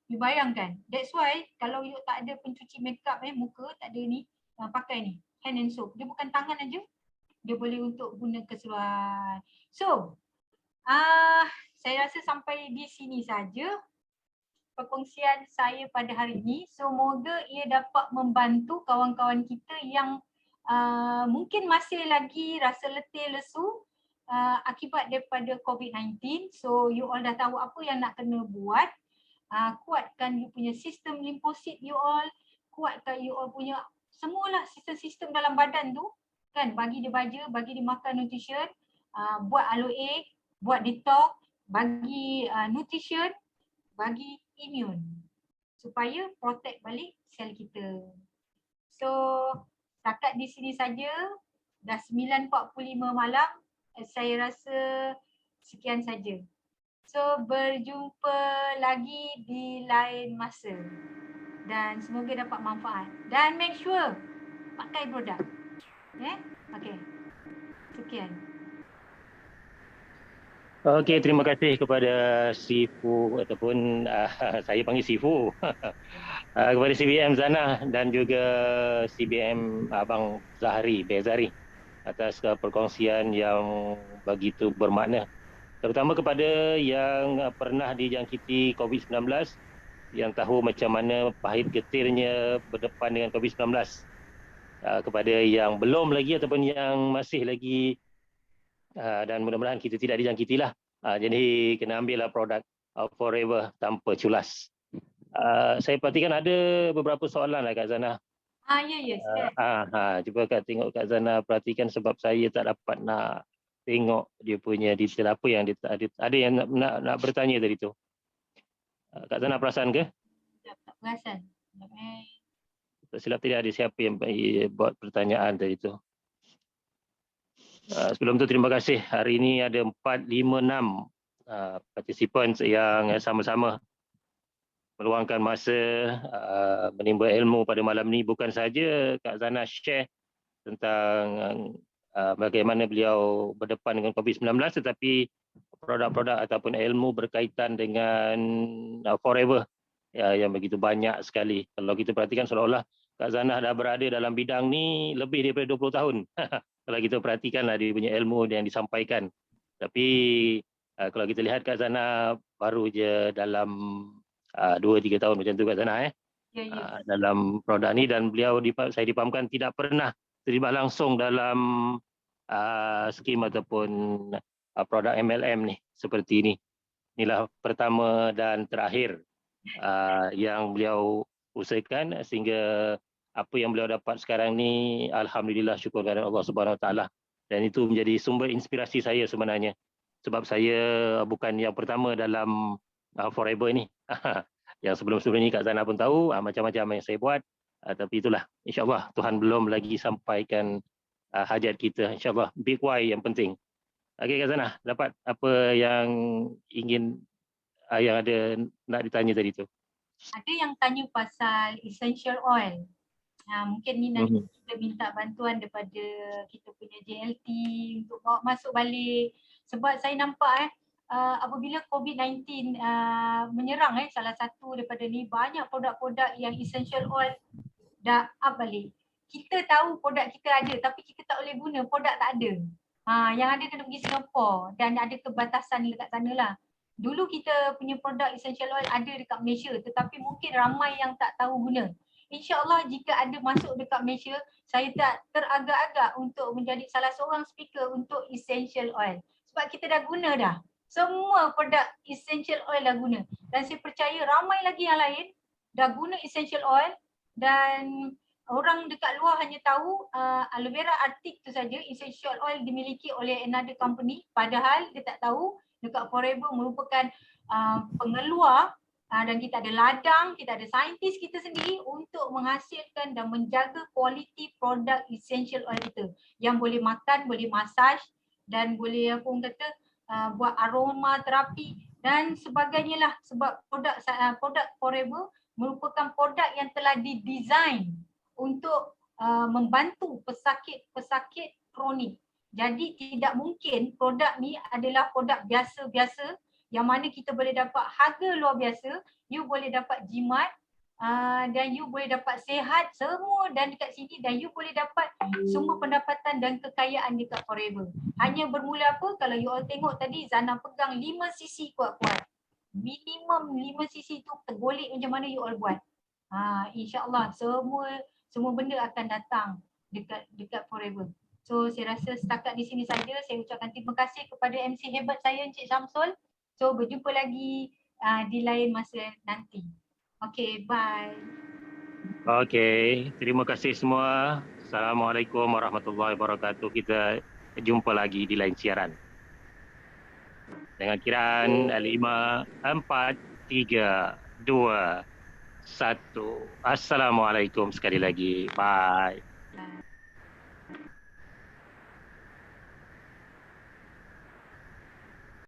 you bayangkan, that's why kalau you tak ada pencuci makeup muka, tak ada ni, pakai ni, hand and soap. Dia bukan tangan aja, dia boleh untuk guna keseluruhan. So saya rasa sampai di sini saja perkongsian saya pada hari ini. Semoga ia dapat membantu kawan-kawan kita yang mungkin masih lagi rasa letih lesu akibat daripada COVID-19. So you all dah tahu apa yang nak kena buat. Kuatkan you punya sistem limfosit you all, kuatkan you all punya semualah sistem-sistem dalam badan tu kan, bagi dia baja, bagi dia makan nutrition, buat aloe, buat detox, bagi nutrition, bagi immune supaya protect balik sel kita. So setakat di sini saja, dah 9.45 malam, saya rasa sekian saja. So berjumpa lagi di lain masa dan semoga dapat manfaat dan make sure pakai produk. Okay. Sekian. Okey, terima kasih kepada Sifu ataupun saya panggil Sifu. Kepada CBM Zana dan juga CBM Abang Bezahri atas perkongsian yang begitu bermakna. Terutama kepada yang pernah dijangkiti COVID-19, yang tahu macam mana pahit getirnya berdepan dengan COVID-19. Kepada yang belum lagi ataupun yang masih lagi, dan mudah-mudahan kita tidak dijangkiti lah. Jadi kena ambillah produk Forever tanpa culas. Saya perhatikan ada beberapa soalan lah Kak Zana. Ya. Cuba tengok Kak Zana perhatikan sebab saya tak dapat nak tengok dia punya detail apa yang dia ada yang nak bertanya tadi tu. Kak Zana perasan ke? Tak perasan. Tak silap tidak ada siapa yang buat pertanyaan tadi tu. Sebelum tu terima kasih. Hari ini ada 4, 5, 6 participants yang sama-sama meluangkan masa menimba ilmu pada malam ni. Bukan saja Kak Zana share tentang bagaimana beliau berdepan dengan COVID-19, tetapi produk-produk ataupun ilmu berkaitan dengan Forever yang begitu banyak sekali. Kalau kita perhatikan seolah-olah Kak Zana dah berada dalam bidang ni lebih daripada 20 tahun. Kalau kita perhatikanlah dia punya ilmu yang disampaikan. Tapi kalau kita lihat Kak Zana baru je dalam 2-3 tahun macam tu Kak Zana dalam produk ni, dan beliau saya dipahamkan tidak pernah terlibat langsung dalam skim ataupun produk MLM ni seperti ini. Inilah pertama dan terakhir yang beliau usahakan, sehingga apa yang beliau dapat sekarang ni alhamdulillah, syukur kepada Allah Subhanahu Wa Taala, dan itu menjadi sumber inspirasi saya sebenarnya, sebab saya bukan yang pertama dalam Forever ni. Yang sebelum-sebelum ni Kak Zana pun tahu macam-macam yang saya buat, tapi itulah, insyaAllah Tuhan belum lagi sampaikan hajat kita, insyaAllah. Big why yang penting. Okey Kak Zana, dapat apa yang ingin yang ada nak ditanya tadi tu? Ada yang tanya pasal essential oil. Mungkin ni nanti kita minta bantuan daripada kita punya JLT untuk bawa masuk balik. Sebab saya nampak apabila COVID-19 menyerang salah satu daripada ni, banyak produk-produk yang essential oil dah up balik. Kita tahu produk kita ada tapi kita tak boleh guna, produk tak ada. Yang ada kena pergi Singapura dan ada kebatasan dekat sana lah. Dulu kita punya produk essential oil ada dekat Malaysia, tetapi mungkin ramai yang tak tahu guna. InsyaAllah jika ada masuk dekat Malaysia, saya tak teragak-agak untuk menjadi salah seorang speaker untuk essential oil. Sebab kita dah guna dah. Semua produk essential oil dah guna. Dan saya percaya ramai lagi yang lain dah guna essential oil, dan orang dekat luar hanya tahu aloe vera arctic tu saja, essential oil dimiliki oleh another company, padahal dia tak tahu dekat Forever merupakan pengeluar, dan kita ada ladang, kita ada saintis kita sendiri untuk menghasilkan dan menjaga kualiti produk essential oil kita yang boleh makan, boleh massage, dan boleh apa orang kata buat aroma terapi dan sebagainya lah. Sebab produk Forever merupakan produk yang telah didesain untuk membantu pesakit-pesakit kronik. Jadi tidak mungkin produk ni adalah produk biasa-biasa yang mana kita boleh dapat harga luar biasa, you boleh dapat jimat dan you boleh dapat sihat semua dan dekat sini, dan you boleh dapat sumber pendapatan dan kekayaan dekat Forever. Hanya bermula apa? Kalau you all tengok tadi Zana pegang 5 cc kuat-kuat. Minimum 5 cc tu tergolek macam mana you all buat. InsyaAllah semua benda akan datang dekat Forever. So saya rasa setakat di sini saja. Saya ucapkan terima kasih kepada MC hebat saya Encik Syamsul. So berjumpa lagi di lain masa nanti. Okay, bye. Okay, terima kasih semua. Assalamualaikum warahmatullahi wabarakatuh. Kita jumpa lagi di lain siaran. Dengan kiraan 5, 4, 3, 2, 1. Assalamualaikum sekali lagi. Bye.